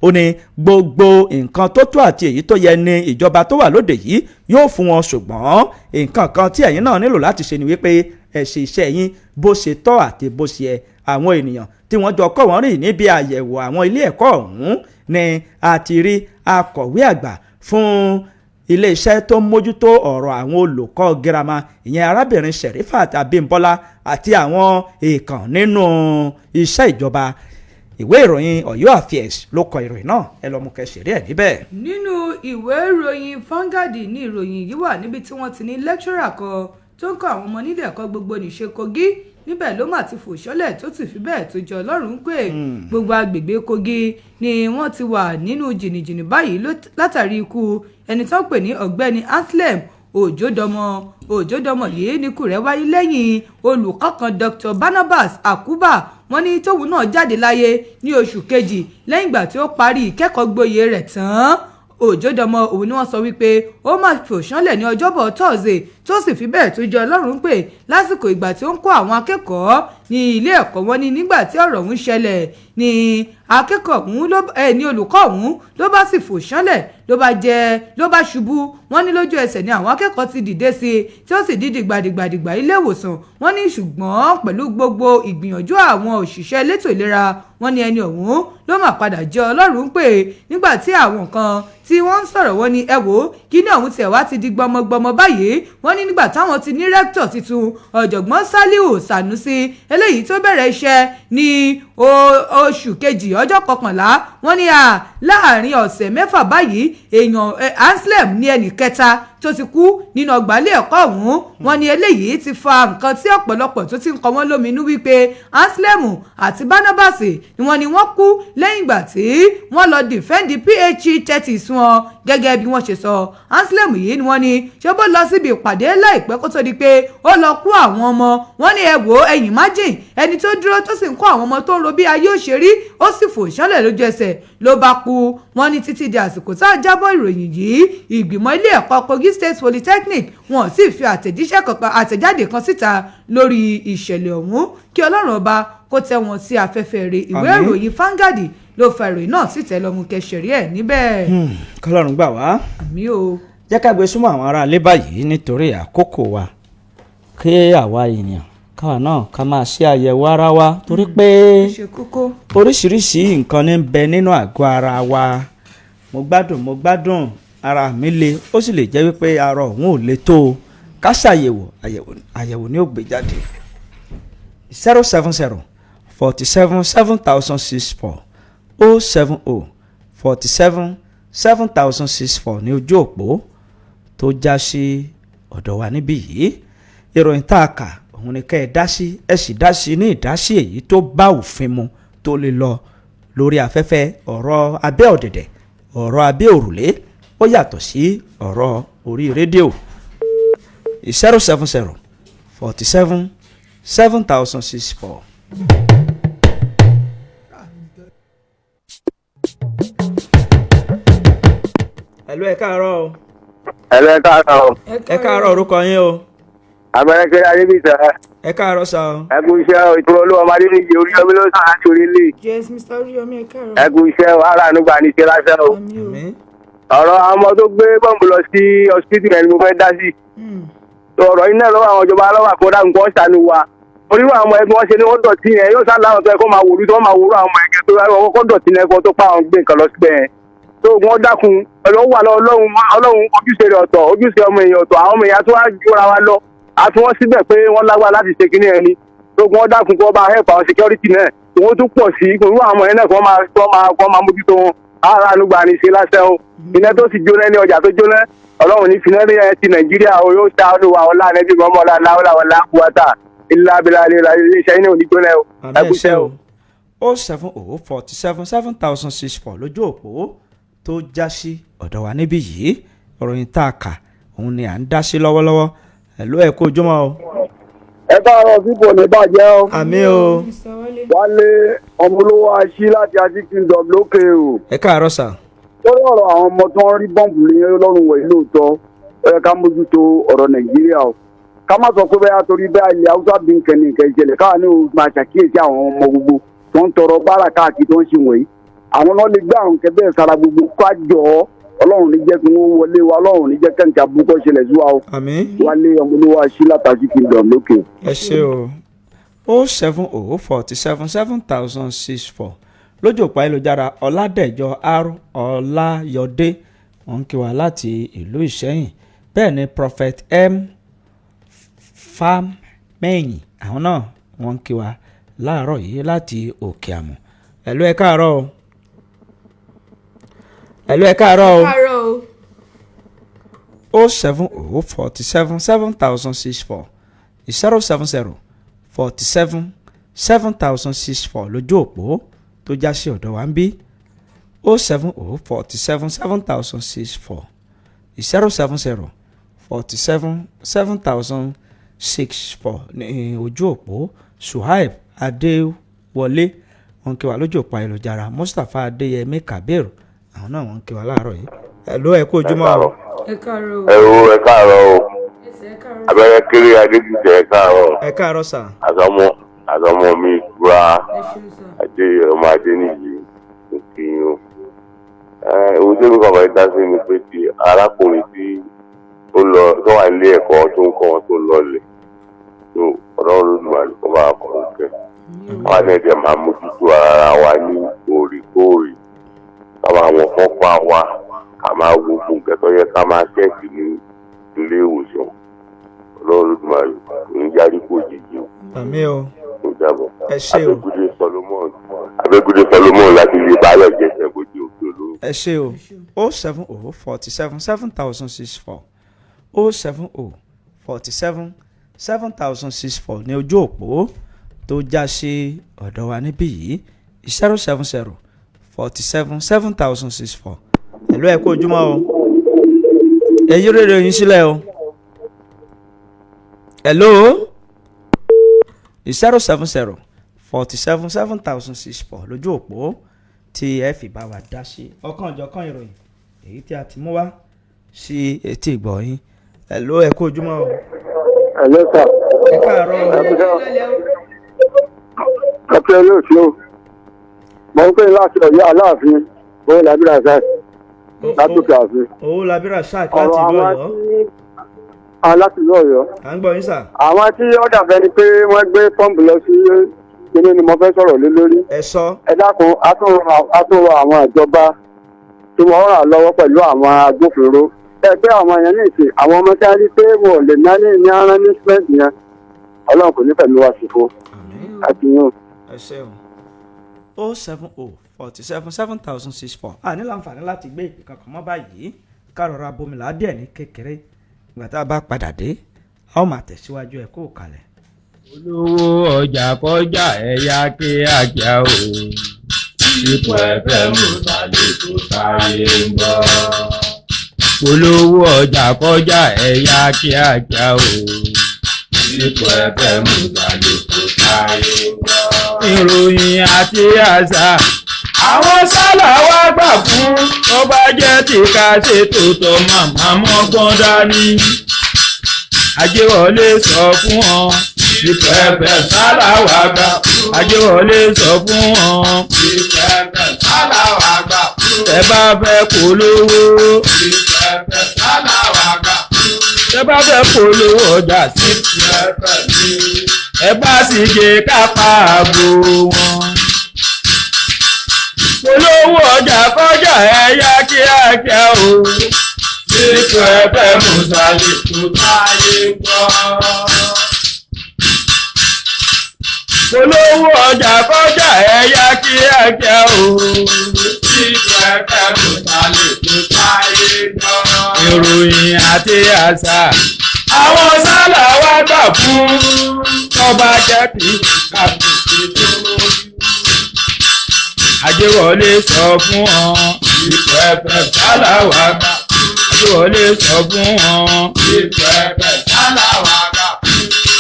ó ní gbogbo nǹkan tó tó àti èyí tó yẹ ní ìjọba tó wà lóde yìí yóò fún wọn ṣùgbọ́n nǹkan kan tí ẹ̀yin náà nílò láti ṣe ni wípé ẹ ṣe iṣẹ́ yín bó ṣe tọ́ àti bó ṣe yẹ. Àwọn ènìyàn tí wọ́n jọ kọ́ wọ́n rìn níbi àyẹ̀wò àwọn ilé ẹ̀kọ́ ọ̀hún ni a ti rí akọ̀wé àgbà fún iléeṣẹ́ tó ń mójútó ọ̀rọ̀ àwọn olùkọ́ girama ìyẹn arábìnrin Sherifat Abímbọ́lá àti àwọn èèkàn nínú iṣẹ́ ìjọba. Ìwé ìròyìn Ọ̀yọ́ Affairs ló kọ ìròyìn náà ẹ lọ mú kẹsìrì ẹ níbẹ̀. Nínú ìwé ìròyìn Vanguard ní ìròyìn yìí wà níbi tí wọ́n ti ní lẹ́kṣọ́rà kan tó ń kọ́ àwọn ọmọ nílé ẹ̀kọ́ gbogbo nìṣe Kogi níbẹ̀ ló mà ti fò ṣọ́lẹ̀ tó ti fi bẹ́ẹ̀ tó jọ Ọlọ́run pé gbogbo agbègbè Kogi ni wọ́n ti wà nínú jìnnìjìnnì báyìí látàrí ikú ẹni tó ń pè ní ọ̀gbẹ́ni Anselm Òjòdọmọ yìí níkù rẹ̀ wáyé lẹ́yìn olùkọ́ kan Dr. Barnabas Akuba wọ́n ní tóun náà jáde láyé ní oṣù kejì lẹ́yìn ìgbà tí ó parí ìkẹ́kọ̀ọ́ gboyè rẹ̀ tán. Òjòdọmọ òun ni wọ́n sọ wípé ó máa fò ṣánlẹ̀ ní ọjọ́bọ̀ Thursday tó sì fi bẹ́ẹ̀ tó jẹ́ Ọlọ́run pé lásìkò ìgbà tí ó ń kọ́ àwọn akẹ́kọ̀ọ́ ní ilé ẹ̀kọ́ wọn ní nígbà tí ọ̀rọ̀ ọ̀hún ṣẹlẹ̀ ní akẹ́kọ̀ọ́ ọ̀hún ní olùkọ́ ọ̀hún ló bá sì fò ṣánlẹ̀ ló bá ṣubú wọ́n ní lójú ẹsẹ̀ ni àwọn akẹ́kọ̀ọ́ ti dìde sí i tí ó sì dídì gbàdìgbàdìgbà ilé ìwòsàn wọ́n ní ṣùgbọ́n pẹ̀lú gbogbo ìgbìyànjú àwọn òṣìṣẹ́ elétò ìlera wọ́n ní ẹni ọ̀hún ló mà padà jẹ́ Ọlọ́run pé nígbà tí àwọn kan tí wọ́n ń sọ̀rọ̀ wọ́n ní ẹ wò ó kí ní ọ̀hún tiẹ̀ wá ti di gbọmọgbọmọ báyìí wọ́n ní nígbà táwọn ti ní rẹ́kítọ̀ tuntun ọ̀jọ̀gbọ́n Saliu Sanusi eléyìí tó bẹ̀rẹ̀ iṣẹ́ ní oṣù kejì ọjọ́ 11 wọ́n ní láàrin ọ̀sẹ̀ mẹ́fà báyìí èèyàn Anselm ní ẹnì kẹta tó ti kú nínú ọgbà ilé ẹ̀kọ́ ọ̀hún wọ́n ní eléyìí ti fa nǹkan tí ọ̀pọ̀lọpọ̀ tó ti ń kọ wọ́n lóminú wípé Anselm àti Barnabas ni wọ́n kú lẹ́yìn ìgbà tí wọ́n lọ dìfẹ́ǹdì PhD thesis wọn gẹ́gẹ́ bí wọ́n ṣe sọ. Anselm yìí ni wọ́n ní ṣé bó lọ síbi ìpàdé láìpẹ́ kó tó di pé ó lọ kú àwọn ọmọ wọ́n ní ẹ wò ó ẹ̀yìn májìn ẹni tó dúró tó sì ń kọ́ àwọn ọmọ tó ń ro bí ayé òṣèré ó sì fò ṣánlẹ̀ lójú ẹsẹ̀ ló bá kú. wọ́n ní títí di àsìkò tá a jábọ̀ ìròyìn yìí ìgbìmọ̀ ilé ẹ̀kọ́ Kogi State Polytechnic wọn sì fi àtẹ̀jáde kan síta lórí ìṣẹ̀lẹ̀ ọ̀hún kí Ọlọ́run ọba kó tẹ́ wọn sí afẹ́fẹ́ rẹ̀. ìwé ìròyìn Vanguard ló fa ìròyìn náà sí tẹ́lọ́mù kẹsẹ̀rí ẹ̀ níbẹ̀. kọ́lọ́run gbà wá. àmì o. jẹ́ ká gbé súnmọ́ àwọn ará ilé báyìí nítorí àkókò wa kí àwa ènìyàn káwa náà ká máa ṣe àyẹ̀wò ara wa torí pé oríṣiríṣi nǹkan ní bẹ nínú àgọ́ ara wa. mo gbádùn ara mi le ó sì lè jẹ́ wípé ara òun ò le tó o ká ṣàyẹ̀wò àyẹ̀wò ní ó gbé jáde 070 47 7064 070 47 7064 ní ojú òpó tó já sí ọ̀dọ̀ wa níbí yìí. ìròyìn tá a kà òun ni kẹ́ ẹ dá sí ẹ sì dá sí ní ìdásí èyí tó bá òfin mu tó lè lọ lórí afẹ́fẹ́. ọ̀rọ̀ abẹ́ ọ̀dẹ̀dẹ̀ ọ̀rọ̀ abẹ́ òrùlé ó yàtọ̀ sí ọ̀rọ̀ orí rédíò. 070 47 7064. Hello, ẹ káàárọ̀ o. Hello, ẹ káàárọ̀. Ẹ káàárọ̀ orúkọ yín o. Abẹ́rẹ́kẹ́ Adébísà. Ẹ káàárọ̀ sà o. Ẹ kú iṣẹ́ ìtura olúwa ọmọdé níjẹ Oríyọmí ló sàn láti orílẹ̀. Yes, Mr. Oríyọmí ẹ káàárọ̀. Ẹ kú iṣẹ́ wàhálà nígbà ní ṣe lásán o. Àmín. Ọ̀rọ̀ àwọn ọmọ tó gbé bọ́ǹbù lọ sí hospital ẹni mo fẹ́ dá sí. ọ̀rọ̀ iná lọ́wọ́ àwọn ìjọba lọ́wọ́ àkọ́dá nǹkan ṣàánú wa oníwà àwọn ẹgbẹ́ wọn ṣe ní wọ́n dọ̀tí yẹn yóò sáà láwọn tó yẹ kó máa wòlú tó máa wòlú àwọn ọmọ ẹ̀kẹ́ tó yẹ kó dọ̀tí yẹn kó tó pa àwọn gbé nǹkan lọ síbẹ̀ yẹn tó wọ́n dákun ọlọ́run wà ọlọ́run ojúṣe rẹ̀ ọ̀tọ̀ ojúṣe ọmọ èèyàn ọ̀tọ̀ àwọn ọmọ èèyàn tó wá jóra wa lọ àti wọ́n síbẹ̀ pé wọ́n lágbára láti ṣe kíní ẹni tó wọ́n dákun kó bá help àwọn security náà wọ́n tún pọ̀ sí irú àwọn ẹ̀ náà kó máa mójútó wọn ara ànúgbà ní ṣe láṣẹ o iná tó sì jóná ní ọjà tó jóná ọlọ́run ní finẹ́rì ẹ̀ ti nàìjíríà o yóò ṣá olúwa ọlá nẹ́bí mọ́mọ́lá láwùláwọlá kúwátà ilá abilà iṣẹ́ iná òní jóná o ẹkúṣẹ́ o. 07047 7064 lójú òpó tó já sí ọ̀dọ̀ wa níbí yìí ìròyìn tá a kà òun ni à ń dá sí lọ́wọ́lọ́wọ́ ẹ̀lú ẹ̀ kó ojúmọ́ o. ẹ káàárọ̀ bíbò ní bàjẹ́ o. àmì o. wálé ọmọlówó aṣí láti ají kingdom lókè o. ẹ káàárọ̀ sà. lórí ọ̀rọ̀ àwọn ọmọ tó ń rí bọ́ǹbù ní lọ́rùn wẹ̀ lóòótọ́ ó yẹ ká mójútó ọ̀rọ̀ nàìjíríà o ká má sọ pé bẹ́ẹ̀ torí bẹ́ẹ̀ ilẹ̀ haúsá bí nǹkan ní nǹkan ìṣẹ̀lẹ̀ káà ní o máa ṣàkíyèsí àwọn ọmọ gbogbo tó ń tọrọ báárà káàkiri tó ń ṣe wọ̀nyí àwọn náà lè gbé àrùn kẹbẹ́ sára gbogbo kájọ ọlọ́run ní jẹ́ kí wọ́n wọlé wa ọlọ́run ní jẹ́ kẹ́ǹkà búkọ́ ṣẹlẹ̀ sí wa o. àmín. wálé ọmọlúwa aṣí látàjú kingdom lókè. ẹ ṣé o 07047 7064 lójú òpó ayélujára ọládẹ̀jọ r ọláyọdé wọ́n ń kí wa láti ìlú ìṣẹ́yìn bẹ́ẹ̀ ni prophet m fámẹ́yìn àwọn náà wọ́n ń kí wa láàárọ̀ yìí láti òkè àmọ́ ẹ̀lú ẹ̀ káàárọ̀ o ẹ̀lú ẹ̀ káàárọ̀ o 07047 7064 070 47 7064 lójú òpó tó já sí ọ̀dọ̀ wa ń bí 07047 7064 070 47 7064 ní ojú òpó suhaib adéwọlé wọn kí wa lójú òpó ayélujára mustapha adéyẹmí kabir àwọn náà wọn kí wa láàárọ̀ yìí ẹ̀ló ẹ kú ojúmọ́ o. ẹ káàárọ̀ ẹ káàárọ̀ o abẹ́rẹ́ kéré adébùtẹ̀ ẹ káàárọ̀. ẹ káàárọ̀ sà. àtọmọ mi gba adé ọmọ adé nìyí òkè o. ohun tí mi kọ̀ọ̀kan dá sí ni pé ti arákùnrin tí ó lọ tó wà nílé ẹ̀kọ́ tó ń kọ́ wọn tó lọlẹ̀ tó ọlọ́run ló máa kó máa kọ́ ọ́ kẹ́. wọ́n á dẹ̀ máa mójútó ara wa ní òrèkóòrè káwọn àwọn fọ́pá wa ká máa wo nǹkan tó yẹ ká máa ṣẹ́ẹ̀kì ní ilé ìwòsàn ọlọ́run ló máa ń yarí kó jìjì o. àmín o. ẹ ṣé o. abẹ́gúdé solomon láti ilé báyọ̀ jẹ́ ẹ̀bùdí òkè olówó. ẹ ṣé o 07047 7064 070 47 7064 ní ojú òpó tó já sí ọ̀dọ̀ wa níbí yìí 070 47 7064 ẹ̀lú ẹ̀ kú ojúmọ́ o ẹ̀yin rédíò yín sílẹ̀ o ẹ̀lú 070 47 7064 lójú òpó tí ẹ fi bá wa dá sí ọ̀kan ọ̀jọ̀kan ìròyìn èyí tí a ti mú wá sí etí ìgbọ́ yín ẹ̀lú ẹ̀ kú ojúmọ́ o. ẹ̀lẹ́ sà. ẹ káàárọ̀ o. kàpẹ́ lóòtú o mo ń pè láti ọ̀yọ́ aláàfin owó làbíra sáà látòkè àfin. owó làbíra sáà láti ìlú ọ̀yọ́. láti ìlú ọ̀yọ́. à ń gbọ́ yín sà. àwọn tí ó dàbẹ́ ni pé wọ́n gbé pọ́ǹpù lọ sí ilé ni mo fẹ́ sọ̀rọ̀ lé lórí. ẹ sọ. ẹ dákun a tún rọ àwọn ìjọba tí wọ́n ràn lọ́wọ́ pẹ̀lú àwọn agbófinró. ẹgbẹ́ àwọn èèyàn ní ìsìn àwọn ọmọ tí a rí pé wọn ò lè ná ní arán ní sílẹ̀ǹtì yẹn ọlọ́run kò ní pẹ̀lú wa ṣòfò. àti yín. ẹ ṣeun 070 47 7064 a ní láǹfààní láti gbé ìpè kankan mọ́ báyìí kárọ̀rọ̀ abomilà díẹ̀ ní kékeré ìgbà tá a bá padà dé a ó máa tẹ̀síwájú ẹ̀ kó kalẹ̀. olówó ọjà kọjá ẹ̀yà kíákíá o ipò ẹ̀fẹ̀ mùsàlẹ̀ tó sáré ń bọ̀. olówó ọjà kọjá ẹ̀yà kíákíá o ipò ẹ̀fẹ̀ mùsàlẹ̀ tó sáré ń bọ̀. ìròyìn àti àṣà àwọn sálà wá gbà fún tó bá jẹ́ tí ká ṣètò tó màmá mọ́gbọ́n dání. Ajéwọlé sọ fún ọ ìpẹ́pẹ́ sálà wá gbà. Ajéwọlé sọ fún ọ ìpẹ́pẹ́ sálà wá gbà. Tẹ́ bá fẹ́ polówó ìpẹ́pẹ́ sálà wá gbà. ẹ bá fẹ́ polówó ọjà sí ẹ bá sì jẹ kápá ààbò wọn. Polówó ọjà kọjá ẹ̀yà kíákíá o. Síkú ẹ̀fẹ̀ mùsàlì tó táyé gbọ́. Polówó ọjà kọjá ẹ̀yà kíákíá o. Síkú ẹ̀fẹ̀ mùsàlì tó táyé gbọ́. Ìròyìn àti àṣà àwọn sálà wá gbà fún ọba jẹ́ kí kàbùkù tó lójú. Àjẹwọlé sọ fún ọ ìpò ẹ̀fẹ̀ sálà wá gbà. Àjẹwọlé sọ fún ọ ìpò ẹ̀fẹ̀ sálà wá gbà.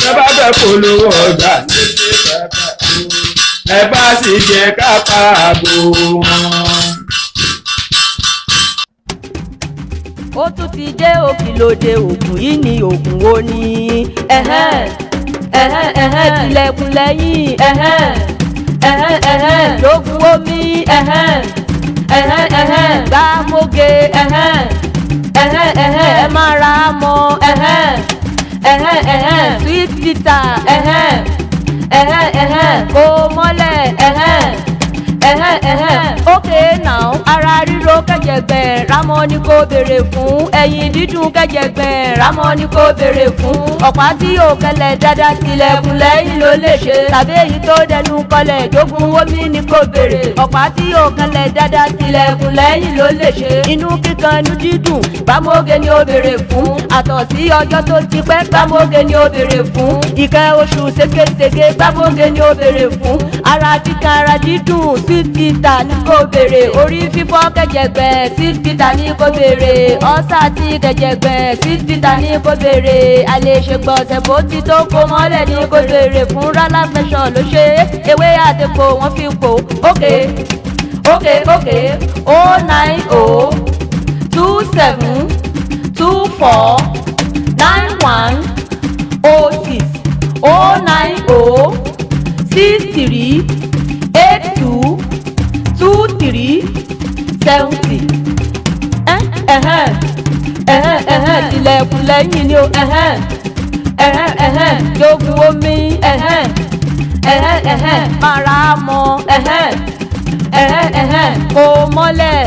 Ẹ bá fẹ́ polówó ọjà títí pẹ́pẹ́ ẹ bá sì jẹ kápá ààbò wọn. Ó tún ti dé òkìlódé Ògùn yìí ni Ògùn wo ni tilẹ̀kùn lẹ́yìn lógún omi gbàmóge ẹ máa ra mọ́ sweet bitter kó mọ́lẹ̀ okay now ara ríro kẹjẹgbẹ rámọ ni kò béèrè fún ẹyin dídùn kẹjẹgbẹ rámọ ni kò béèrè fún ọ̀pá tí yóò kẹlẹ̀ dáadáa tilẹ̀kùn lẹ́yìn ló lè ṣe tàbí èyí tó dẹnu kọlẹ̀ jogun omi ni kò béèrè ọ̀pá tí yóò kẹlẹ̀ dáadáa tilẹ̀kùn lẹ́yìn ló lè ṣe inú kíkan inú dídùn gbàmóge ni ó béèrè fún àtọ̀ sí ọjọ́ tó ti pẹ́ gbàmóge ni ó béèrè fún ìkẹ́ oṣù ségesège gbàmóge ni ó béèrè fún ara kíkan ara dídùn sweet bitter ní kò béèrè orí fífọ́ kẹjẹgbẹ sweet bitter ní kò béèrè ọ́sà tí kẹjẹgbẹ sweet bitter ní kò béèrè àlèṣègbọ̀nsẹ̀ bó ti tó kó mọ́lẹ̀ ní kò béèrè fún rálá fẹsọ̀ ló ṣe ewé àtẹ̀kọ́ wọ́n fi pò ókè 09027209106382237 tilẹ̀kùn lẹ́yìn ni o jogun omi mara mọ́ kó mọ́lẹ̀